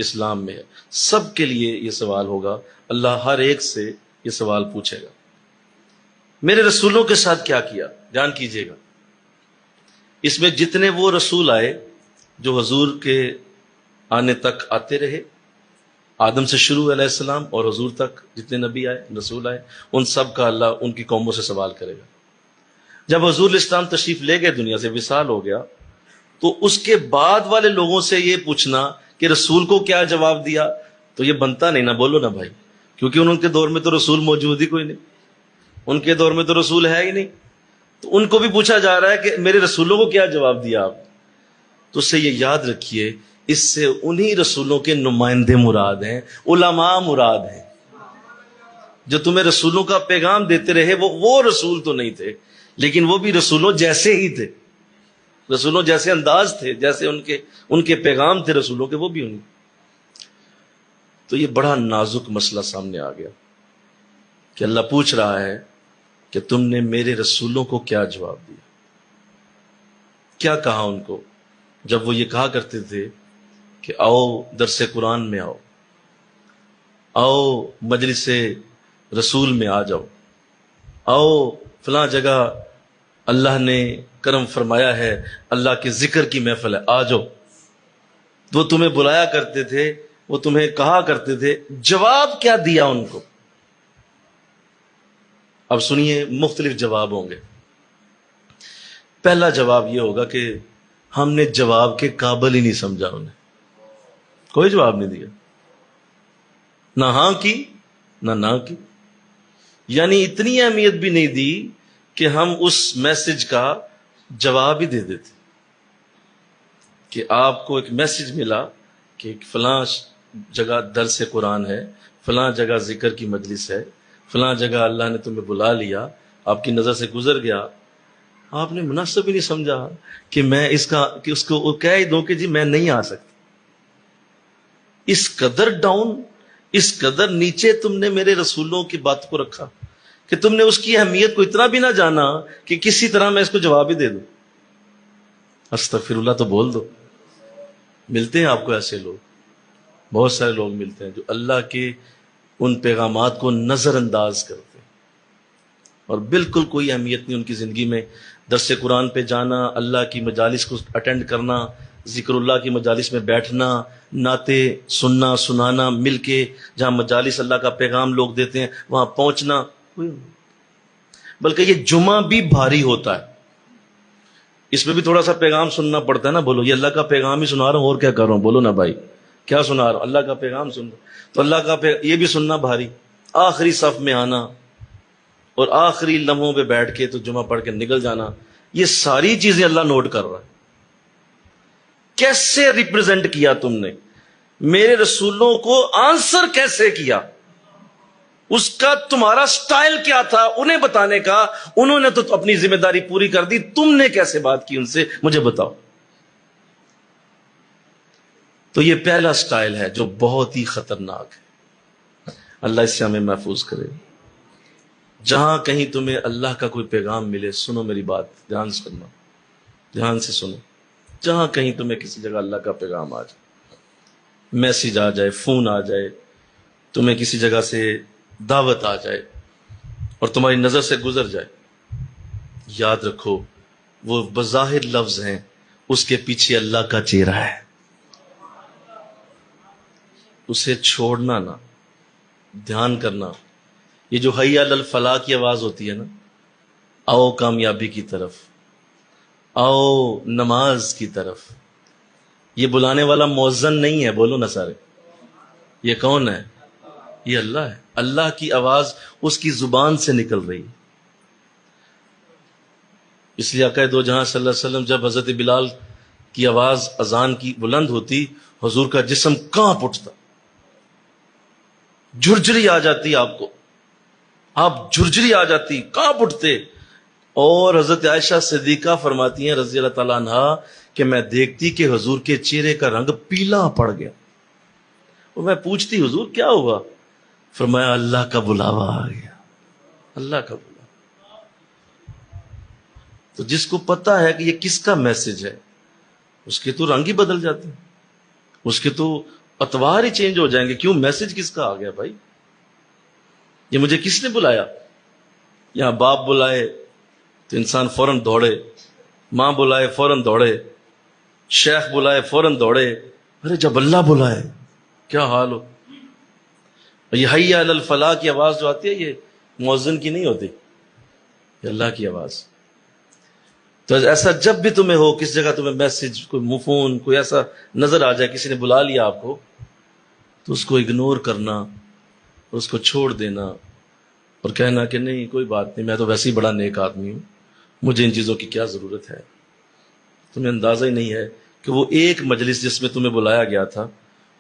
اسلام میں ہے، سب کے لیے یہ سوال ہوگا. اللہ ہر ایک سے یہ سوال پوچھے گا، میرے رسولوں کے ساتھ کیا کیا؟ جان کیجئے گا، اس میں جتنے وہ رسول آئے جو حضور کے آنے تک آتے رہے، آدم سے شروع علیہ السلام اور حضور تک جتنے نبی آئے، رسول آئے، ان سب کا اللہ ان کی قوموں سے سوال کرے گا. جب حضور الاسلام تشریف لے گئے، دنیا سے وصال ہو گیا، تو اس کے بعد والے لوگوں سے یہ پوچھنا کہ رسول کو کیا جواب دیا، تو یہ بنتا نہیں نا. بولو نا بھائی، کیونکہ ان کے دور میں تو رسول موجود ہی کوئی نہیں، ان کے دور میں تو رسول ہے ہی نہیں، تو ان کو بھی پوچھا جا رہا ہے کہ میرے رسولوں کو کیا جواب دیا آپ. تو اس سے یہ یاد رکھیے، اس سے انہی رسولوں کے نمائندے مراد ہیں، علماء مراد ہیں، جو تمہیں رسولوں کا پیغام دیتے رہے. وہ رسول تو نہیں تھے، لیکن وہ بھی رسولوں جیسے ہی تھے، رسولوں جیسے انداز تھے، جیسے ان کے پیغام تھے رسولوں کے، وہ بھی انہی. تو یہ بڑا نازک مسئلہ سامنے آ گیا کہ اللہ پوچھ رہا ہے کہ تم نے میرے رسولوں کو کیا جواب دیا، کیا کہا ان کو جب وہ یہ کہا کرتے تھے کہ آؤ درس قرآن میں آؤ مجلس رسول میں آ جاؤ، آؤ فلاں جگہ اللہ نے کرم فرمایا ہے، اللہ کے ذکر کی محفل ہے، آ جاؤ. وہ تمہیں بلایا کرتے تھے، وہ تمہیں کہا کرتے تھے، جواب کیا دیا ان کو؟ اب سنیے، مختلف جواب ہوں گے. پہلا جواب یہ ہوگا کہ ہم نے جواب کے قابل ہی نہیں سمجھا انہیں، کوئی جواب نہیں دیا، نہ ہاں کی نہ کی، یعنی اتنی اہمیت بھی نہیں دی کہ ہم اس میسج کا جواب ہی دے دیتے. کہ آپ کو ایک میسج ملا کہ فلاں جگہ درس قرآن ہے، فلاں جگہ ذکر کی مجلس ہے، فلاں جگہ اللہ نے تمہیں بلا لیا، آپ کی نظر سے گزر گیا، آپ نے مناسب ہی نہیں سمجھا کہ میں اس کو کہہ ہی دوں کہ جی میں نہیں آ سکتا۔ اس قدر ڈاؤن، اس قدر نیچے تم نے میرے رسولوں کی بات کو رکھا کہ تم نے اس کی اہمیت کو اتنا بھی نہ جانا کہ کسی طرح میں اس کو جواب ہی دے دوں۔ استغفر اللہ تو بول دو۔ ملتے ہیں آپ کو ایسے لوگ، بہت سارے لوگ ملتے ہیں جو اللہ کے ان پیغامات کو نظر انداز کرتے ہیں اور بالکل کوئی اہمیت نہیں ان کی زندگی میں۔ درس قرآن پہ جانا، اللہ کی مجالس کو اٹینڈ کرنا، ذکر اللہ کی مجالس میں بیٹھنا، نعتیں سننا سنانا، مل کے جہاں مجالس اللہ کا پیغام لوگ دیتے ہیں وہاں پہنچنا، بلکہ یہ جمعہ بھی بھاری ہوتا ہے، اس میں بھی تھوڑا سا پیغام سننا پڑتا ہے نا۔ بولو یہ اللہ کا پیغام ہی سنا رہا ہوں اور کیا کر رہا ہوں، بولو نا بھائی کیا سنا رہا ہوں، اللہ کا پیغام سن رہا ہوں۔ تو اللہ کا یہ بھی سننا بھاری، آخری صف میں آنا اور آخری لمحوں پہ بیٹھ کے تو جمعہ پڑھ کے نکل جانا، یہ ساری چیزیں اللہ نوٹ کر رہا ہے۔ کیسے ریپرزینٹ کیا تم نے میرے رسولوں کو، آنسر کیسے کیا، اس کا تمہارا سٹائل کیا تھا انہیں بتانے کا، انہوں نے تو اپنی ذمہ داری پوری کر دی، تم نے کیسے بات کی ان سے مجھے بتاؤ۔ تو یہ پہلا سٹائل ہے جو بہت ہی خطرناک ہے، اللہ اس سے ہمیں محفوظ کرے۔ جہاں کہیں تمہیں اللہ کا کوئی پیغام ملے، سنو میری بات دھیان سے سننا، دھیان سے سنو۔ جہاں کہیں تمہیں کسی جگہ اللہ کا پیغام آ جائے، میسج آ جائے، فون آ جائے، تمہیں کسی جگہ سے دعوت آ جائے اور تمہاری نظر سے گزر جائے، یاد رکھو وہ بظاہر لفظ ہیں، اس کے پیچھے اللہ کا چہرہ ہے، اسے چھوڑنا نہ، دھیان کرنا۔ یہ جو حی علی الفلاح کی آواز ہوتی ہے نا، آؤ کامیابی کی طرف، آؤ نماز کی طرف، یہ بلانے والا مؤذن نہیں ہے، بولو نا سارے، یہ کون ہے؟ یہ اللہ ہے۔ اللہ کی آواز اس کی زبان سے نکل رہی ہے۔ اس لیے آقا دو جہاں صلی اللہ علیہ وسلم جب حضرت بلال کی آواز اذان کی بلند ہوتی، حضور کا جسم کانپ اٹھتا، جھرجھری آ جاتی، آپ کو آپ جھرجھری آ جاتی، کانپ اٹھتے۔ اور حضرت عائشہ صدیقہ فرماتی ہیں رضی اللہ تعالیٰ عنہا کہ میں دیکھتی کہ حضور کے چہرے کا رنگ پیلا پڑ گیا، اور میں پوچھتی حضور کیا ہوا؟ فرمایا اللہ کا بلاوا آ گیا، اللہ کا بلاوا۔ تو جس کو پتا ہے کہ یہ کس کا میسج ہے، اس کے تو رنگ ہی بدل جاتے ہیں، اس کے تو اتوار ہی چینج ہو جائیں گے۔ کیوں؟ میسج کس کا آ گیا بھائی، یہ مجھے کس نے بلایا؟ یہاں باپ بلائے تو انسان فوراً دوڑے، ماں بلائے فوراً دوڑے، شیخ بلائے فوراً دوڑے، ارے جب اللہ بلائے کیا حال ہو۔ یہ حی علی الفلاح کی آواز جو آتی ہے یہ مؤذن کی نہیں ہوتی، یہ اللہ کی آواز۔ تو ایسا جب بھی تمہیں ہو، کس جگہ تمہیں میسج، کوئی فون، کوئی ایسا نظر آ جائے، کسی نے بلا لیا آپ کو، تو اس کو اگنور کرنا، اس کو چھوڑ دینا اور کہنا کہ نہیں کوئی بات نہیں، میں تو ویسے ہی بڑا نیک آدمی ہوں، مجھے ان چیزوں کی کیا ضرورت ہے۔ تمہیں اندازہ ہی نہیں ہے کہ وہ ایک مجلس جس میں تمہیں بلایا گیا تھا،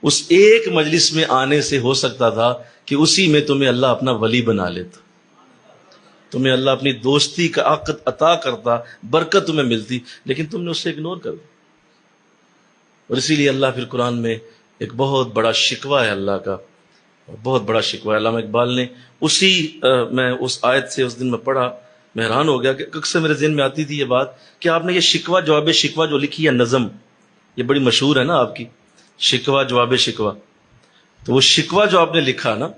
اس ایک مجلس میں آنے سے ہو سکتا تھا کہ اسی میں تمہیں اللہ اپنا ولی بنا لیتا، تمہیں اللہ اپنی دوستی کا عقد عطا کرتا، برکت تمہیں ملتی، لیکن تم نے اسے اگنور کر دیا۔ اور اسی لیے اللہ پھر قرآن میں ایک بہت بڑا شکوہ ہے اللہ کا، بہت بڑا شکوہ ہے۔ علامہ اقبال نے میں اس آیت سے اس دن میں پڑھا، میں حیران ہو گیا کہ اکثر میرے ذہن میں آتی تھی یہ بات کہ آپ نے یہ شکوہ جواب شکوہ جو لکھی ہے نظم، یہ بڑی مشہور ہے نا آپ کی، شکوہ جواب شکوہ۔ تو وہ شکوہ جو آپ نے لکھا نا،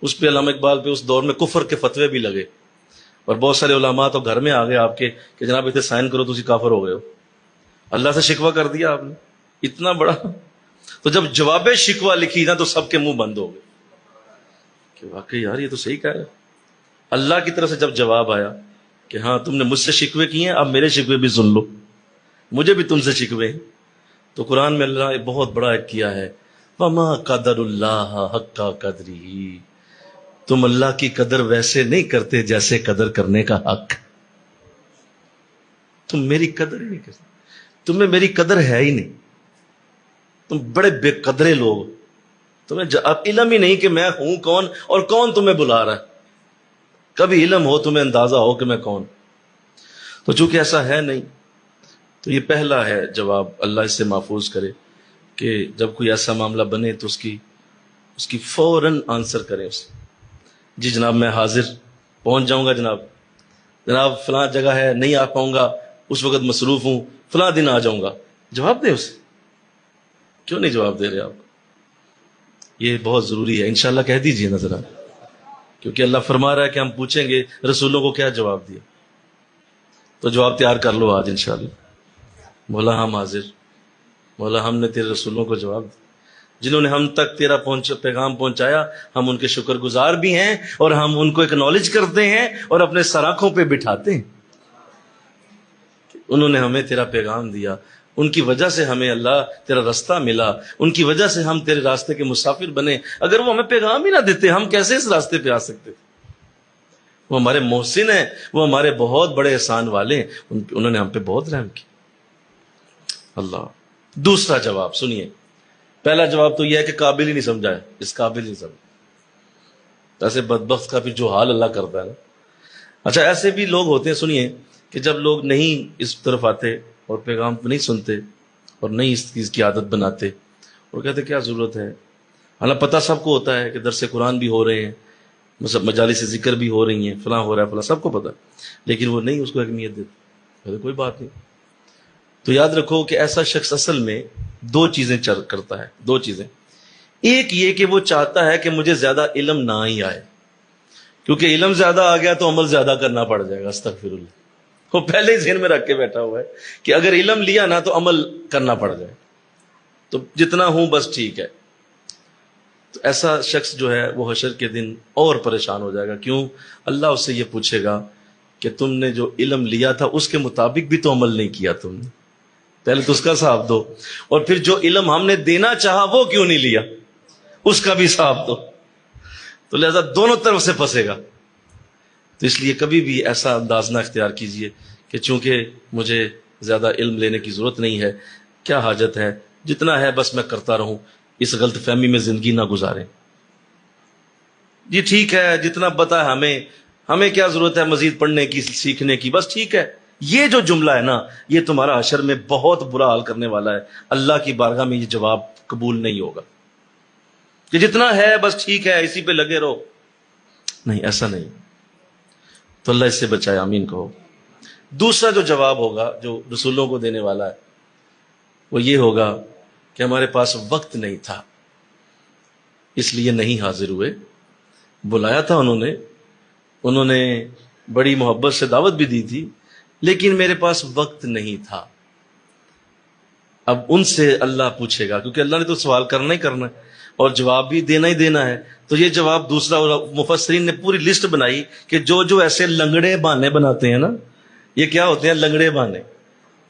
اس پہ علامہ اقبال پہ اس دور میں کفر کے فتوے بھی لگے، اور بہت سارے علماء تو گھر میں آ گئے آپ کے کہ جناب اتنے سائن کرو تو اسی کافر ہو گئے ہو، اللہ سے شکوہ کر دیا آپ نے اتنا بڑا۔ تو جب جواب شکوہ لکھی نا تو سب کے منہ بند ہو گئے کہ واقعی یار یہ تو صحیح کہہ رہے۔ اللہ کی طرف سے جب جواب آیا کہ ہاں تم نے مجھ سے شکوے کیے ہیں، اب میرے شکوے بھی سن لو، مجھے بھی تم سے شکوے ہیں، تو قرآن میں اللہ نے بہت بڑا ایک کیا ہے، وَمَا قَدَرُ اللَّهَ حَقَّ قَدْرِهِ، تم اللہ کی قدر ویسے نہیں کرتے جیسے قدر کرنے کا حق، تم میری قدر ہی نہیں کرتے۔ تمہیں میری قدر ہے ہی نہیں، تم بڑے بے قدرے لوگ، تمہیں اب علم ہی نہیں کہ میں ہوں کون اور کون تمہیں بلا رہا ہے، کبھی علم ہو تمہیں اندازہ ہو کہ میں کون. تو چونکہ ایسا ہے نہیں، تو یہ پہلا ہے جواب، اللہ اس سے محفوظ کرے کہ جب کوئی ایسا معاملہ بنے تو اس کی فوراً آنسر کریں اسے. جی جناب میں حاضر، پہنچ جاؤں گا جناب، جناب فلاں جگہ ہے نہیں آ پاؤں گا، اس وقت مصروف ہوں، فلاں دن آ جاؤں گا. جواب دیں اسے. کیوں نہیں جواب دے رہے آپ؟ یہ بہت ضروری ہے. انشاءاللہ کہہ دیجئے نا ذرا، کیونکہ اللہ فرما رہا ہے کہ ہم پوچھیں گے رسولوں کو کیا جواب دیا. تو جواب تیار کر لو آج انشاءاللہ. مولا ہم حاضر، مولا ہم نے تیرے رسولوں کو جواب دیا جنہوں نے ہم تک تیرا پیغام پہنچایا، ہم ان کے شکر گزار بھی ہیں اور ہم ان کو اکنالج کرتے ہیں اور اپنے سراخوں پہ بٹھاتے ہیں. انہوں نے ہمیں تیرا پیغام دیا، ان کی وجہ سے ہمیں اللہ تیرا راستہ ملا، ان کی وجہ سے ہم تیرے راستے کے مسافر بنے. اگر وہ ہمیں پیغام ہی نہ دیتے ہم کیسے اس راستے پہ آ سکتے؟ وہ ہمارے محسن ہیں، وہ ہمارے بہت بڑے احسان والے ہیں، انہوں نے ہم پہ بہت رحم کیا. اللہ. دوسرا جواب سنیے. پہلا جواب تو یہ ہے کہ قابل ہی نہیں سمجھا ہے، اس قابل نہیں سمجھا. ایسے بدبخت کا بھی جو حال اللہ کرتا ہے نا. اچھا ایسے بھی لوگ ہوتے ہیں، سنیے، کہ جب لوگ نہیں اس طرف آتے اور پیغام نہیں سنتے اور نہیں اس چیز کی عادت بناتے اور کہتے کیا ضرورت ہے، حالانکہ پتہ سب کو ہوتا ہے کہ درس قرآن بھی ہو رہے ہیں، مجالس ذکر بھی ہو رہی ہیں، فلاں ہو رہا ہے فلاں، سب کو پتہ، لیکن وہ نہیں اس کو اہمیت دیتے. کہتے کوئی بات نہیں. تو یاد رکھو کہ ایسا شخص اصل میں دو چیزیں کرتا ہے، دو چیزیں. ایک یہ کہ وہ چاہتا ہے کہ مجھے زیادہ علم نہ ہی آئے، کیونکہ علم زیادہ آ گیا تو عمل زیادہ کرنا پڑ جائے گا. استغفر اللہ. وہ پہلے ہی ذہن میں رکھ کے بیٹھا ہوا ہے کہ اگر علم لیا نا تو عمل کرنا پڑ جائے، تو جتنا ہوں بس ٹھیک ہے. تو ایسا شخص جو ہے وہ حشر کے دن اور پریشان ہو جائے گا. کیوں؟ اللہ اس سے یہ پوچھے گا کہ تم نے جو علم لیا تھا اس کے مطابق بھی تو عمل نہیں کیا تم نے، پہلے تو اس کا حساب دو، اور پھر جو علم ہم نے دینا چاہا وہ کیوں نہیں لیا اس کا بھی حساب دو. تو لہذا دونوں طرف سے پھنسے گا. تو اس لیے کبھی بھی ایسا انداز نہ اختیار کیجئے کہ چونکہ مجھے زیادہ علم لینے کی ضرورت نہیں ہے، کیا حاجت ہے، جتنا ہے بس میں کرتا رہوں. اس غلط فہمی میں زندگی نہ گزاریں. جی ٹھیک ہے، جتنا پتا ہے ہمیں کیا ضرورت ہے مزید پڑھنے کی، سیکھنے کی، بس ٹھیک ہے. یہ جو جملہ ہے نا، یہ تمہارا حشر میں بہت برا حال کرنے والا ہے. اللہ کی بارگاہ میں یہ جواب قبول نہیں ہوگا کہ جتنا ہے بس ٹھیک ہے اسی پہ لگے رہو. نہیں، ایسا نہیں. تو اللہ اس سے بچائے، آمین کہو. دوسرا جو جواب ہوگا جو رسولوں کو دینے والا ہے وہ یہ ہوگا کہ ہمارے پاس وقت نہیں تھا اس لیے نہیں حاضر ہوئے. بلایا تھا انہوں نے بڑی محبت سے دعوت بھی دی تھی، لیکن میرے پاس وقت نہیں تھا. اب ان سے اللہ پوچھے گا، کیونکہ اللہ نے تو سوال کرنا ہی کرنا ہے اور جواب بھی دینا ہی دینا ہے. تو یہ جواب دوسرا، مفسرین نے پوری لسٹ بنائی کہ جو ایسے لنگڑے بہانے بناتے ہیں نا، یہ کیا ہوتے ہیں؟ لنگڑے بہانے،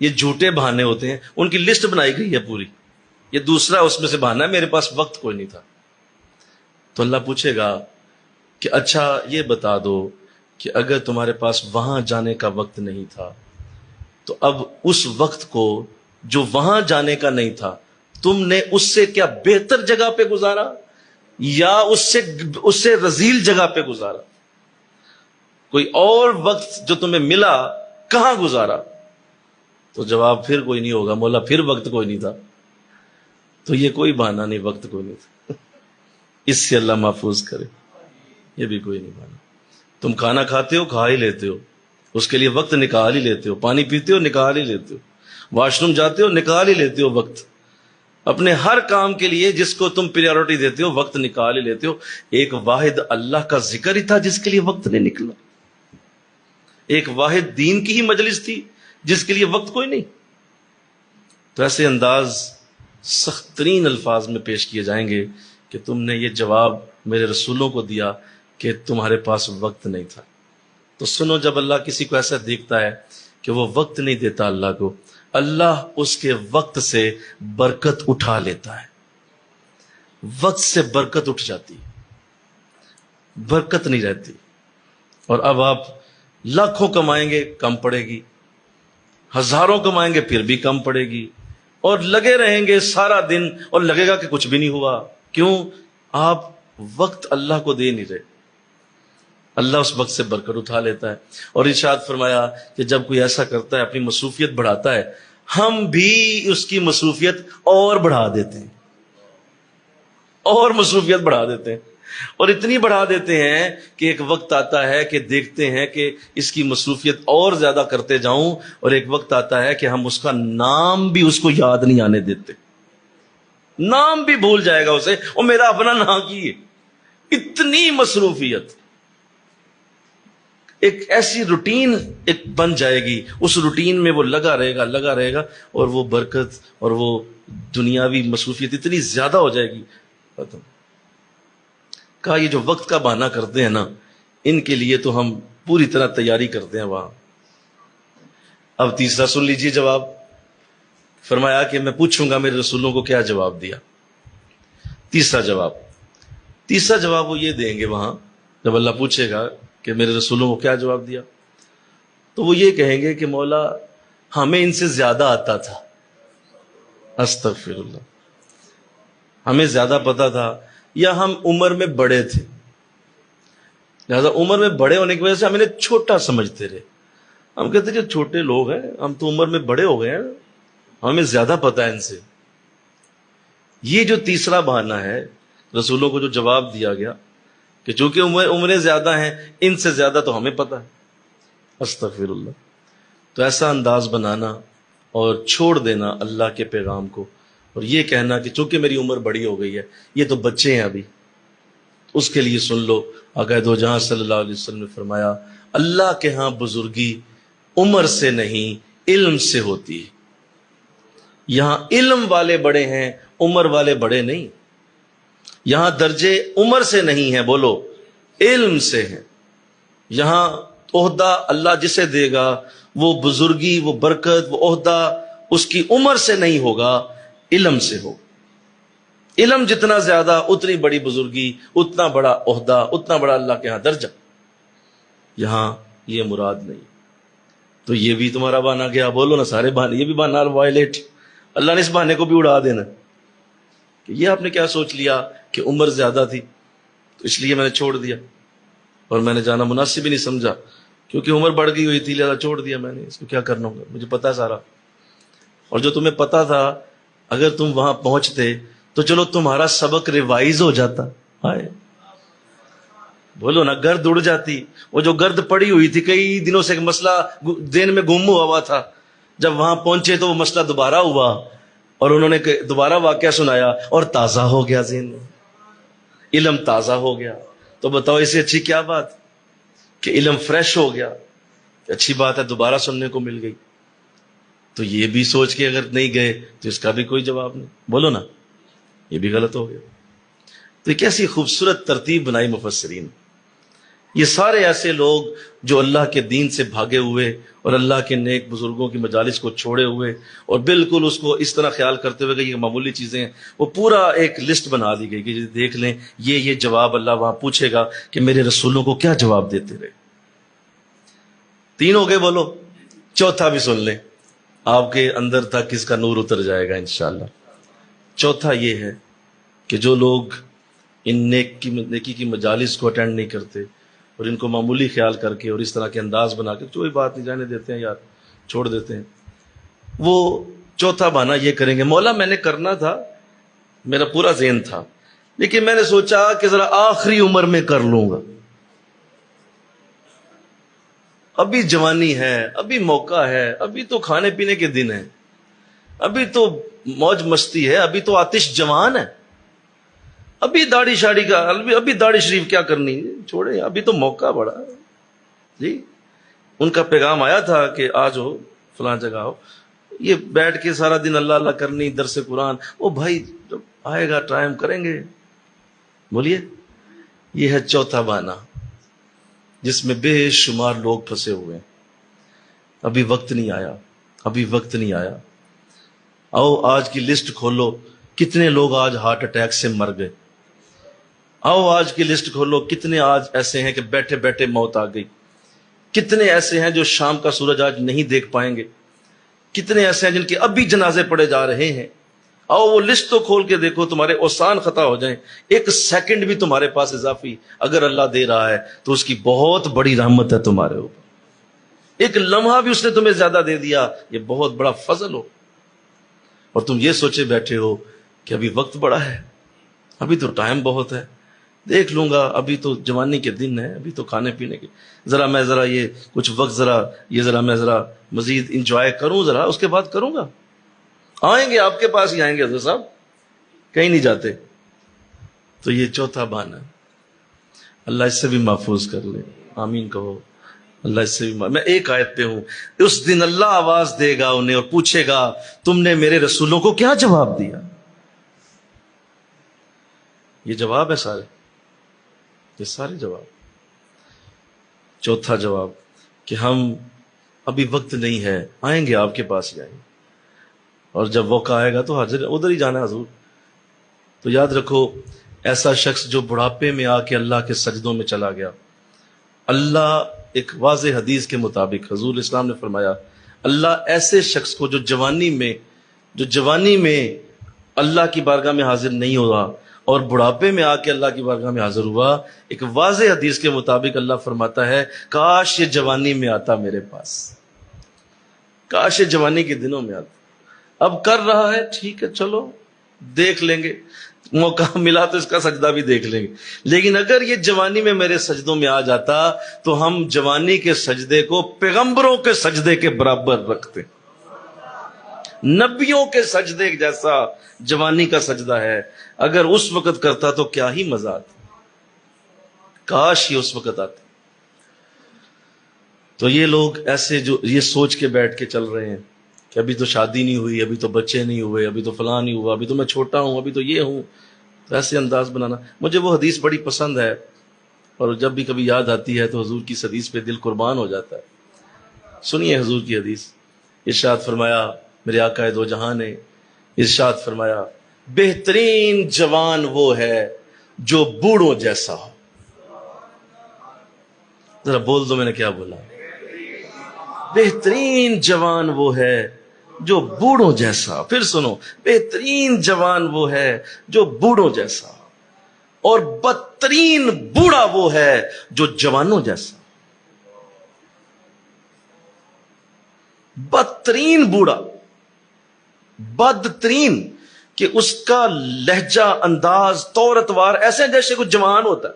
یہ جھوٹے بہانے ہوتے ہیں. ان کی لسٹ بنائی گئی ہے پوری. یہ دوسرا اس میں سے بہانا ہے، میرے پاس وقت کوئی نہیں تھا. تو اللہ پوچھے گا کہ اچھا یہ بتا دو کہ اگر تمہارے پاس وہاں جانے کا وقت نہیں تھا تو اب اس وقت کو جو وہاں جانے کا نہیں تھا تم نے اس سے کیا بہتر جگہ پہ گزارا یا اس سے رذیل جگہ پہ گزارا؟ کوئی اور وقت جو تمہیں ملا کہاں گزارا؟ تو جواب پھر کوئی نہیں ہوگا، مولا پھر وقت کوئی نہیں تھا. تو یہ کوئی بہانہ نہیں، وقت کوئی نہیں تھا. اس سے اللہ محفوظ کرے. یہ بھی کوئی نہیں بہانہ. تم کھانا کھاتے ہو، کھا ہی لیتے ہو، اس کے لیے وقت نکال ہی لیتے ہو. پانی پیتے ہو، نکال ہی لیتے ہو. واش روم جاتے ہو، نکال ہی لیتے ہو وقت. اپنے ہر کام کے لیے جس کو تم پریورٹی دیتے ہو وقت نکال ہی لیتے ہو. ایک واحد اللہ کا ذکر ہی تھا جس کے لیے وقت نہیں نکلا. ایک واحد دین کی ہی مجلس تھی جس کے لیے وقت کوئی نہیں. تو ایسے انداز سخت ترین الفاظ میں پیش کیے جائیں گے کہ تم نے یہ جواب میرے رسولوں کو دیا کہ تمہارے پاس وقت نہیں تھا. تو سنو، جب اللہ کسی کو ایسا دیکھتا ہے کہ وہ وقت نہیں دیتا اللہ کو، اللہ اس کے وقت سے برکت اٹھا لیتا ہے. وقت سے برکت اٹھ جاتی، برکت نہیں رہتی. اور اب آپ لاکھوں کمائیں گے، کم پڑے گی. ہزاروں کمائیں گے پھر بھی کم پڑے گی، اور لگے رہیں گے سارا دن اور لگے گا کہ کچھ بھی نہیں ہوا۔ کیوں؟ آپ وقت اللہ کو دے نہیں رہے، اللہ اس وقت سے برکت اٹھا لیتا ہے۔ اور ارشاد فرمایا کہ جب کوئی ایسا کرتا ہے، اپنی مصروفیت بڑھاتا ہے، ہم بھی اس کی مصروفیت اور بڑھا دیتے ہیں، اور مصروفیت بڑھا دیتے ہیں، اور اتنی بڑھا دیتے ہیں کہ ایک وقت آتا ہے کہ دیکھتے ہیں کہ اس کی مصروفیت اور زیادہ کرتے جاؤں، اور ایک وقت آتا ہے کہ ہم اس کا نام بھی اس کو یاد نہیں آنے دیتے، نام بھی بھول جائے گا اسے، اور میرا اپنا نام کی ہے، اتنی مصروفیت۔ ایک ایسی روٹین ایک بن جائے گی، اس روٹین میں وہ لگا رہے گا، اور وہ برکت اور وہ دنیاوی مصروفیت اتنی زیادہ ہو جائے گی۔ کہا یہ جو وقت کا بہانہ کرتے ہیں نا، ان کے لیے تو ہم پوری طرح تیاری کرتے ہیں وہاں۔ اب تیسرا سن لیجیے جواب۔ فرمایا کہ میں پوچھوں گا میرے رسولوں کو کیا جواب دیا۔ تیسرا جواب وہ یہ دیں گے وہاں جب اللہ پوچھے گا کہ میرے رسولوں کو کیا جواب دیا، تو وہ یہ کہیں گے کہ مولا ہمیں ان سے زیادہ آتا تھا، استغفر اللہ، ہمیں زیادہ پتا تھا، یا ہم عمر میں بڑے تھے، لہذا عمر میں بڑے ہونے کی وجہ سے ہم انہیں چھوٹا سمجھتے رہے۔ ہم کہتے ہیں جو چھوٹے لوگ ہیں، ہم تو عمر میں بڑے ہو گئے ہیں، ہمیں زیادہ پتا ہے ان سے۔ یہ جو تیسرا بہانہ ہے، رسولوں کو جو جواب دیا گیا کہ چونکہ عمریں زیادہ ہیں، ان سے زیادہ تو ہمیں پتا ہے، استغفر اللہ۔ تو ایسا انداز بنانا اور چھوڑ دینا اللہ کے پیغام کو، اور یہ کہنا کہ چونکہ میری عمر بڑی ہو گئی ہے، یہ تو بچے ہیں ابھی، اس کے لیے سن لو، آقا دو جہاں صلی اللہ علیہ وسلم نے فرمایا اللہ کے ہاں بزرگی عمر سے نہیں علم سے ہوتی ہے۔ یہاں علم والے بڑے ہیں، عمر والے بڑے نہیں۔ یہاں درجے عمر سے نہیں ہیں، بولو علم سے ہیں۔ یہاں عہدہ اللہ جسے دے گا، وہ بزرگی، وہ برکت، وہ عہدہ اس کی عمر سے نہیں ہوگا، علم سے ہو۔ علم جتنا زیادہ اتنی بڑی بزرگی، اتنا بڑا عہدہ، اتنا بڑا اللہ کے ہاں درجہ۔ یہاں یہ مراد نہیں۔ تو یہ بھی تمہارا بہانہ گیا، بولو نا سارے بہانے، یہ بھی بہانہ وائلیٹ، اللہ نے اس بہانے کو بھی اڑا دینا کہ یہ آپ نے کیا سوچ لیا کہ عمر زیادہ تھی تو اس لیے میں نے چھوڑ دیا، اور میں نے جانا مناسب ہی نہیں سمجھا کیونکہ عمر بڑھ گئی ہوئی تھی، لہذا چھوڑ دیا میں نے، اس کو کیا کرنا ہوگا، مجھے پتا سارا۔ اور جو تمہیں پتا تھا اگر تم وہاں پہنچتے تو چلو تمہارا سبق ریوائز ہو جاتا، ہائے بولو نا، گرد اڑ جاتی۔ وہ جو گرد پڑی ہوئی تھی کئی دنوں سے، ایک مسئلہ ذہن میں گم ہوا تھا، جب وہاں پہنچے تو وہ مسئلہ دوبارہ ہوا، اور انہوں نے دوبارہ واقعہ سنایا اور تازہ ہو گیا ذہن میں، علم تازہ ہو گیا۔ تو بتاؤ اس سے اچھی کیا بات کہ علم فریش ہو گیا، اچھی بات ہے، دوبارہ سننے کو مل گئی۔ تو یہ بھی سوچ کے اگر نہیں گئے تو اس کا بھی کوئی جواب نہیں، بولو نا، یہ بھی غلط ہو گیا۔ تو کیسی خوبصورت ترتیب بنائی مفسرین۔ یہ سارے ایسے لوگ جو اللہ کے دین سے بھاگے ہوئے اور اللہ کے نیک بزرگوں کی مجالس کو چھوڑے ہوئے، اور بالکل اس کو اس طرح خیال کرتے ہوئے کہ یہ معمولی چیزیں ہیں، وہ پورا ایک لسٹ بنا دی گئی کہ دیکھ لیں یہ جواب اللہ وہاں پوچھے گا کہ میرے رسولوں کو کیا جواب دیتے رہے۔ 3 ہو گئے، بولو چوتھا بھی سن لیں، آپ کے اندر تک اس کا نور اتر جائے گا انشاءاللہ۔ چوتھا یہ ہے کہ جو لوگ ان نیکی کی مجالس کو اٹینڈ نہیں کرتے اور ان کو معمولی خیال کر کے اور اس طرح کے انداز بنا کے کوئی بات نہیں، جانے دیتے ہیں یار، چھوڑ دیتے ہیں، وہ چوتھا بہانہ یہ کریں گے، مولا میں نے کرنا تھا، میرا پورا ذہن تھا، لیکن میں نے سوچا کہ ذرا آخری عمر میں کر لوں گا، ابھی جوانی ہے، ابھی موقع ہے، ابھی تو کھانے پینے کے دن ہیں، ابھی تو موج مستی ہے، ابھی تو آتش جوان ہے، ابھی داڑھی شاڑی کا، ابھی داڑھی شریف کیا کرنی، چھوڑے، ابھی تو موقع بڑا جی۔ ان کا پیغام آیا تھا کہ آج ہو فلاں جگہ ہو، یہ بیٹھ کے سارا دن اللہ اللہ کرنی، درس قرآن، وہ بھائی جب آئے گا ٹائم کریں گے۔ بولیے، یہ ہے چوتھا بہانہ جس میں بے شمار لوگ پھنسے ہوئے ہیں، ابھی وقت نہیں آیا، ابھی وقت نہیں آیا۔ آؤ آج کی لسٹ کھولو، کتنے لوگ آج ہارٹ اٹیک سے مر گئے۔ آؤ آج کی لسٹ کھولو، کتنے آج ایسے ہیں کہ بیٹھے بیٹھے موت آ گئی، کتنے ایسے ہیں جو شام کا سورج آج نہیں دیکھ پائیں گے، کتنے ایسے ہیں جن کے ابھی جنازے پڑے جا رہے ہیں. آؤ وہ لسٹ تو کھول کے دیکھو, تمہارے اوسان خطا ہو جائیں. ایک سیکنڈ بھی تمہارے پاس اضافی اگر اللہ دے رہا ہے تو اس کی بہت بڑی رحمت ہے تمہارے اوپر. ایک لمحہ بھی اس نے تمہیں زیادہ دے دیا, یہ بہت بڑا فضل ہو. اور تم یہ سوچے بیٹھے ہو کہ ابھی وقت بڑا ہے, ابھی تو ٹائم بہت ہے, دیکھ لوں گا, ابھی تو جوانی کے دن ہے, ابھی تو کھانے پینے کے, ذرا یہ کچھ وقت میں ذرا مزید انجوائے کروں, ذرا اس کے بعد کروں گا. آئیں گے آپ کے پاس ہی آئیں گے حضرت صاحب, کہیں نہیں جاتے. تو یہ چوتھا بہانہ ہے. اللہ اس سے بھی محفوظ کر لے, آمین کہو. اللہ اس سے بھی میں ایک آیت پہ ہوں. اس دن اللہ آواز دے گا انہیں اور پوچھے گا تم نے میرے رسولوں کو کیا جواب دیا. یہ جواب ہے سارے, یہ سارے جواب. چوتھا جواب کہ ہم ابھی وقت نہیں ہے, آئیں گے آپ کے پاس ہی آئیں گے, اور جب موقع آئے گا تو حاضر ادھر ہی جانا ہے حضور. تو یاد رکھو, ایسا شخص جو بڑھاپے میں آ کے اللہ کے سجدوں میں چلا گیا, اللہ ایک واضح حدیث کے مطابق حضور اسلام نے فرمایا اللہ ایسے شخص کو جو جوانی میں اللہ کی بارگاہ میں حاضر نہیں ہوا اور بڑھاپے میں آ کے اللہ کی بارگاہ میں حاضر ہوا, ایک واضح حدیث کے مطابق اللہ فرماتا ہے کاش یہ جوانی میں آتا میرے پاس, کاش یہ جوانی کے دنوں میں آتا. اب کر رہا ہے, ٹھیک ہے, چلو دیکھ لیں گے, موقع ملا تو اس کا سجدہ بھی دیکھ لیں گے. لیکن اگر یہ جوانی میں میرے سجدوں میں آ جاتا تو ہم جوانی کے سجدے کو پیغمبروں کے سجدے کے برابر رکھتے. نبیوں کے سجدے جیسا جوانی کا سجدہ ہے. اگر اس وقت کرتا تو کیا ہی مزہ آتا, کاش یہ اس وقت آتا. تو یہ لوگ ایسے جو یہ سوچ کے بیٹھ کے چل رہے ہیں کہ ابھی تو شادی نہیں ہوئی, ابھی تو بچے نہیں ہوئے, ابھی تو فلاں نہیں ہوا, ابھی تو میں چھوٹا ہوں, ابھی تو یہ ہوں, تو ایسے انداز بنانا. مجھے وہ حدیث بڑی پسند ہے اور جب بھی کبھی یاد آتی ہے تو حضور کی اس حدیث پہ دل قربان ہو جاتا ہے. سنیے حضور کی حدیث. ارشاد فرمایا میرے آقا دو جہاں نے, ارشاد فرمایا بہترین جوان وہ ہے جو بوڑھوں جیسا ہو. ذرا بول دو میں نے کیا بولا. بہترین جوان وہ ہے جو بوڑھوں جیسا. پھر سنو, بہترین جوان وہ ہے جو بوڑھوں جیسا, اور بدترین بوڑھا وہ ہے جو جوانوں جیسا. بدترین بوڑھا, بدترین کہ اس کا لہجہ انداز طور اتوار ایسے جیسے کوئی جوان ہوتا ہے.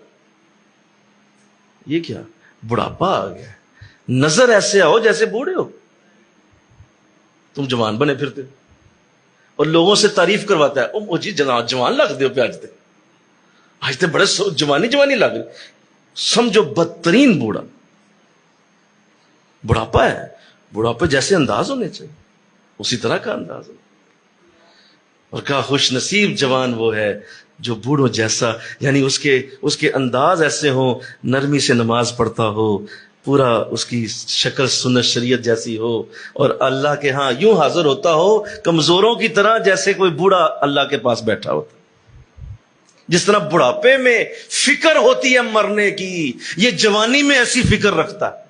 یہ کیا بڑھاپا آ گیا, نظر ایسے آؤ جیسے بوڑھے ہو, تم جوان بنے پھرتے ہو, اور لوگوں سے تعریف کرواتا ہے او جی جوان لگ دے ہو پہ آج تے بڑے جوانی لگ رہی. سمجھو بدترین بوڑھا. بڑھاپا ہے, بڑھاپے جیسے انداز ہونے چاہیے اسی طرح کا انداز ہو. اور کہا خوش نصیب جوان وہ ہے جو بوڑھوں جیسا, یعنی اس کے انداز ایسے ہوں, نرمی سے نماز پڑھتا ہو, پورا اس کی شکل سنت شریعت جیسی ہو, اور اللہ کے ہاں یوں حاضر ہوتا ہو کمزوروں کی طرح جیسے کوئی بوڑھا اللہ کے پاس بیٹھا ہوتا. جس طرح بڑھاپے میں فکر ہوتی ہے مرنے کی, یہ جوانی میں ایسی فکر رکھتا ہے.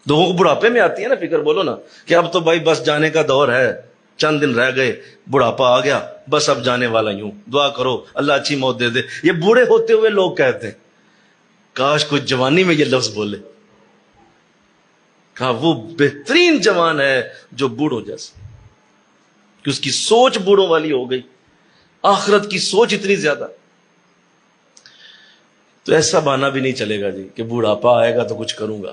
لوگوں کو بڑھاپے میں آتی ہے نا فکر, بولو نا کہ اب تو بھائی بس جانے کا دور ہے, چند دن رہ گئے, بڑھاپا آ گیا, بس اب جانے والا ہوں, دعا کرو اللہ اچھی موت دے دے. یہ بوڑھے ہوتے ہوئے لوگ کہتے ہیں کاش کوئی جوانی میں یہ لفظ بولے. کہا وہ بہترین جوان ہے جو بوڑھوں جیسا, کہ اس کی سوچ بوڑھوں والی ہو گئی, آخرت کی سوچ اتنی زیادہ. تو ایسا بہانہ بھی نہیں چلے گا جی کہ بوڑھاپا آئے گا تو کچھ کروں گا.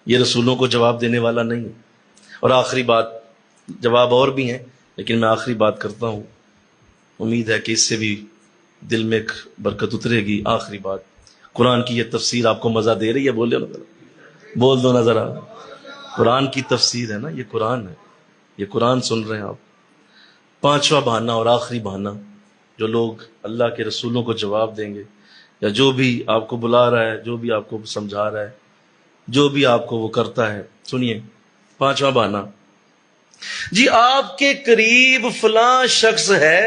یہ رسولوں کو جواب دینے والا نہیں. اور آخری بات, جواب اور بھی ہیں لیکن میں آخری بات کرتا ہوں, امید ہے کہ اس سے بھی دل میں ایک برکت اترے گی. آخری بات, قرآن کی یہ تفسیر آپ کو مزہ دے رہی ہے؟ بول نا ذرا, بول دو نا ذرا. قرآن کی تفسیر ہے نا, یہ قرآن ہے, یہ قرآن سن رہے ہیں آپ. پانچواں بہانہ اور آخری بہانہ, جو لوگ اللہ کے رسولوں کو جواب دیں گے, یا جو بھی آپ کو بلا رہا ہے, جو بھی آپ کو سمجھا رہا ہے, جو بھی آپ کو وہ کرتا ہے, سنیے پانچواں بہانہ. جی آپ کے قریب فلاں شخص ہے,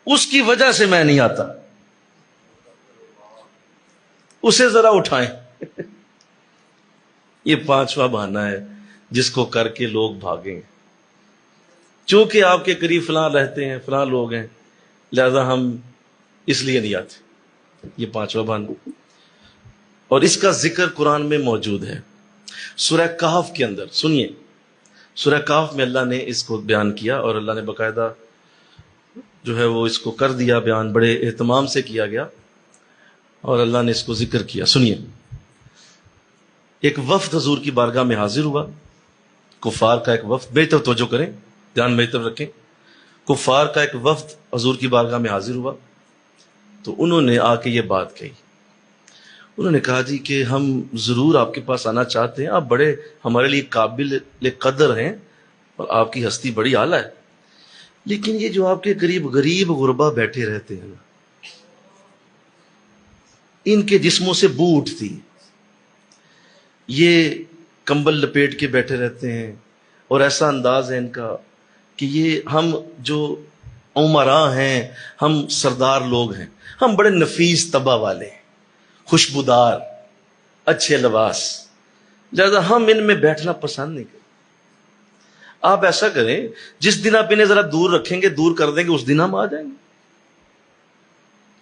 اس کی وجہ سے میں نہیں آتا, اسے ذرا اٹھائیں. یہ پانچواں بہانہ ہے جس کو کر کے لوگ بھاگیں. چونکہ آپ کے قریب فلاں رہتے ہیں، فلاں لوگ ہیں، لہذا ہم اس لیے نہیں آتے. یہ پانچواں بہانہ. اور اس کا ذکر قرآن میں موجود ہے سورہ کہف کے اندر. سنیے، سورہ کہف میں اللہ نے اس کو بیان کیا، اور اللہ نے باقاعدہ جو ہے وہ اس کو کر دیا بیان، بڑے اہتمام سے کیا گیا، اور اللہ نے اس کو ذکر کیا. سنیے، ایک وفد حضور کی بارگاہ میں حاضر ہوا، کفار کا ایک وفد. میری طرف توجہ کریں، دھیان میری طرف رکھیں. کفار کا ایک وفد حضور کی بارگاہ میں حاضر ہوا، تو انہوں نے آ کے یہ بات کہی. انہوں نے کہا جی کہ ہم ضرور آپ کے پاس آنا چاہتے ہیں، آپ بڑے ہمارے لیے قابل قدر ہیں اور آپ کی ہستی بڑی اعلیٰ ہے، لیکن یہ جو آپ کے قریب غریب غربا بیٹھے رہتے ہیں نا، ان کے جسموں سے بو اٹھتی، یہ کمبل لپیٹ کے بیٹھے رہتے ہیں، اور ایسا انداز ہے ان کا کہ یہ ہم جو عمراء ہیں، ہم سردار لوگ ہیں، ہم بڑے نفیس طبع والے ہیں، خوشبودار، اچھے لباس، لہذا ہم ان میں بیٹھنا پسند نہیں کرتے. آپ ایسا کریں، جس دن آپ انہیں ذرا دور رکھیں گے، دور کر دیں گے، اس دن ہم آ جائیں گے.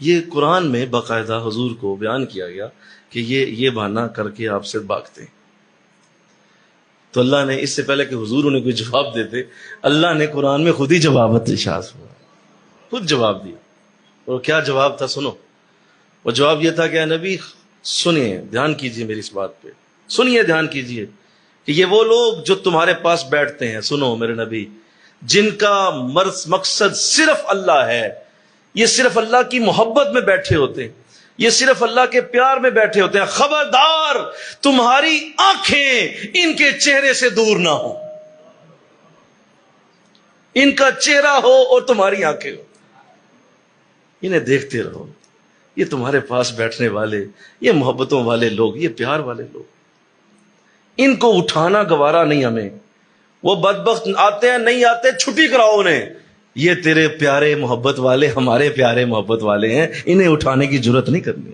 یہ قرآن میں باقاعدہ حضور کو بیان کیا گیا کہ یہ بہانہ کر کے آپ سے بھاگتے ہیں. تو اللہ نے اس سے پہلے کہ حضور انہیں کوئی جواب دیتے، اللہ نے قرآن میں خود ہی جواب ارشاد ہوا، خود جواب دیا. اور کیا جواب تھا سنو. وہ جواب یہ تھا کہ اے نبی سنیے، دھیان کیجیے میری اس بات پہ، سنیے، دھیان کیجیے کہ یہ وہ لوگ جو تمہارے پاس بیٹھتے ہیں، سنو میرے نبی، جن کا مقصد صرف اللہ ہے، یہ صرف اللہ کی محبت میں بیٹھے ہوتے ہیں، یہ صرف اللہ کے پیار میں بیٹھے ہوتے ہیں. خبردار تمہاری آنکھیں ان کے چہرے سے دور نہ ہو، ان کا چہرہ ہو اور تمہاری آنکھیں ہو، انہیں دیکھتے رہو. یہ تمہارے پاس بیٹھنے والے، یہ محبتوں والے لوگ، یہ پیار والے لوگ، ان کو اٹھانا گوارا نہیں ہمیں. وہ بدبخت آتے ہیں، نہیں آتے، چھٹی کراؤ انہیں. یہ تیرے پیارے محبت والے، ہمارے پیارے محبت والے ہیں، انہیں اٹھانے کی جرت نہیں کرنی.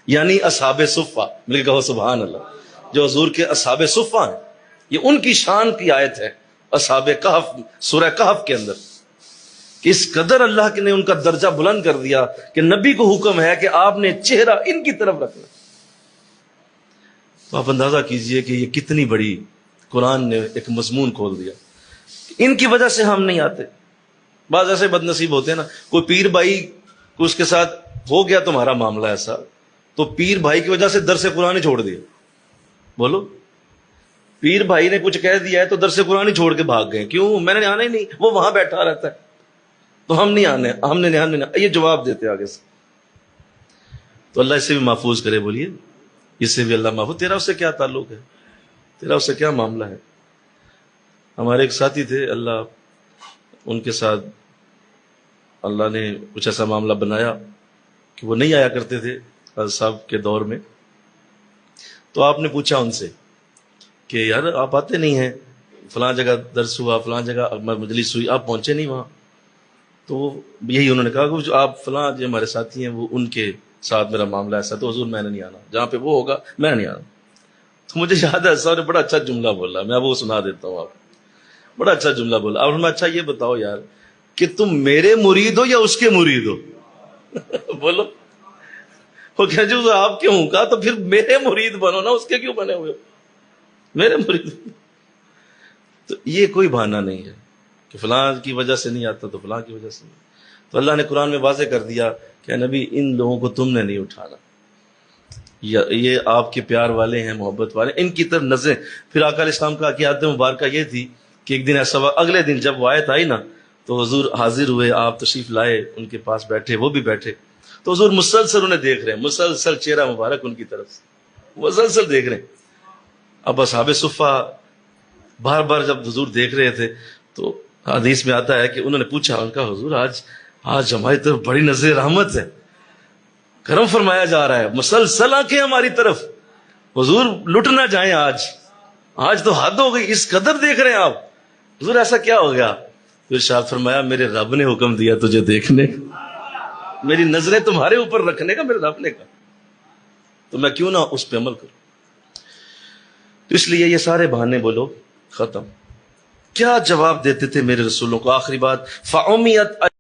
یعنی اصحاب صفہ، مل کہو سبحان اللہ. جو حضور کے اصحاب صفہ ہیں، یہ ان کی شان کی آیت ہے اصحاب کہف، سورہ کہف کے اندر، کہ اس قدر اللہ نے ان کا درجہ بلند کر دیا کہ نبی کو حکم ہے کہ آپ نے چہرہ ان کی طرف رکھنا. تو آپ اندازہ کیجئے کہ یہ کتنی بڑی قرآن نے ایک مضمون کھول دیا. ان کی وجہ سے ہم نہیں آتے. بعض ایسے بد نصیب ہوتے ہیں نا، کوئی پیر بھائی کو اس کے ساتھ ہو گیا تمہارا معاملہ ایسا، تو پیر بھائی کی وجہ سے درس قرآن ہی چھوڑ دیا. بولو، پیر بھائی نے کچھ کہہ دیا ہے تو درس قرآن ہی چھوڑ کے بھاگ گئے. کیوں؟ میں نے آنا ہی نہیں، وہ وہاں بیٹھا رہتا ہے تو ہم نہیں آنے، ہم نے نہیں آنا. یہ جواب دیتے آگے سے. تو اللہ اس سے بھی محفوظ کرے. بولیے، اس سے بھی اللہ محفوظ. تیرا اس سے کیا تعلق ہے؟ تیرا اس سے کیا معاملہ ہے؟ ہمارے ایک ساتھی تھے، اللہ ان کے ساتھ اللہ نے کچھ ایسا معاملہ بنایا کہ وہ نہیں آیا کرتے تھے حضرت صاحب کے دور میں. تو آپ نے پوچھا ان سے کہ یار آپ آتے نہیں ہیں، فلاں جگہ درس ہوا، فلاں جگہ مجلس ہوئی، آپ پہنچے نہیں وہاں. تو یہی انہوں نے کہا کہ جو آپ فلاں جو ہمارے ساتھی ہیں وہ ان کے ساتھ میرا معاملہ ایسا، تو حضور میں نے نہیں آنا، جہاں پہ وہ ہوگا میں نہیں آنا. تو مجھے یاد ہے صاحب نے بڑا اچھا جملہ بولا، میں وہ سنا دیتا ہوں آپ کو. بڑا اچھا جملہ بولا. اور میں اچھا یہ بتاؤ یار کہ تم میرے مرید ہو یا اس کے مرید ہو؟ بولو. وہ کہ جو آپ کے ہوں، کہا تو پھر میرے مرید بنو نا، اس کے کیوں بنے ہوئے ہو؟ میرے مرید. تو یہ کوئی بہانہ نہیں ہے کہ فلاں کی وجہ سے نہیں آتا تو فلاں کی وجہ سے نہیں. تو اللہ نے قرآن میں واضح کر دیا کہ نبی ان لوگوں کو تم نے نہیں اٹھانا، یہ آپ کے پیار والے ہیں، محبت والے، ان کی طرف نظریں. پھر آقا علیہ السلام کا عادت مبارکہ یہ تھی کہ ایک دن ایسا اگلے دن جب وہ آیت آئی نا تو حضور حاضر ہوئے، آپ تشریف لائے، ان کے پاس بیٹھے، وہ بھی بیٹھے. تو حضور مسلسل انہیں دیکھ رہے ہیں، مسلسل چہرہ مبارک ان کی طرف سے مسلسل دیکھ رہے ہیں. اب اصحاب صفہ بار بار جب حضور دیکھ رہے تھے تو حدیث میں آتا ہے کہ انہوں نے پوچھا، ان کا حضور آج ہماری طرف بڑی نظر رحمت ہے، کرم فرمایا جا رہا ہے، مسلسل آنکھیں ہماری طرف، حضور لٹ نہ جائیں، آج تو حد ہو گئی، اس قدر دیکھ رہے ہیں آپ، حضور ایسا کیا ہو گیا؟ پھر ارشاد فرمایا میرے رب نے حکم دیا تجھے دیکھنے کا، میری نظریں تمہارے اوپر رکھنے کا میرے رب نے کہا، تو میں کیوں نہ اس پہ عمل کروں. تو اس لیے یہ سارے بہانے بولو ختم. کیا جواب دیتے تھے میرے رسولوں کو؟ آخری بات، فَعُمِيَتْ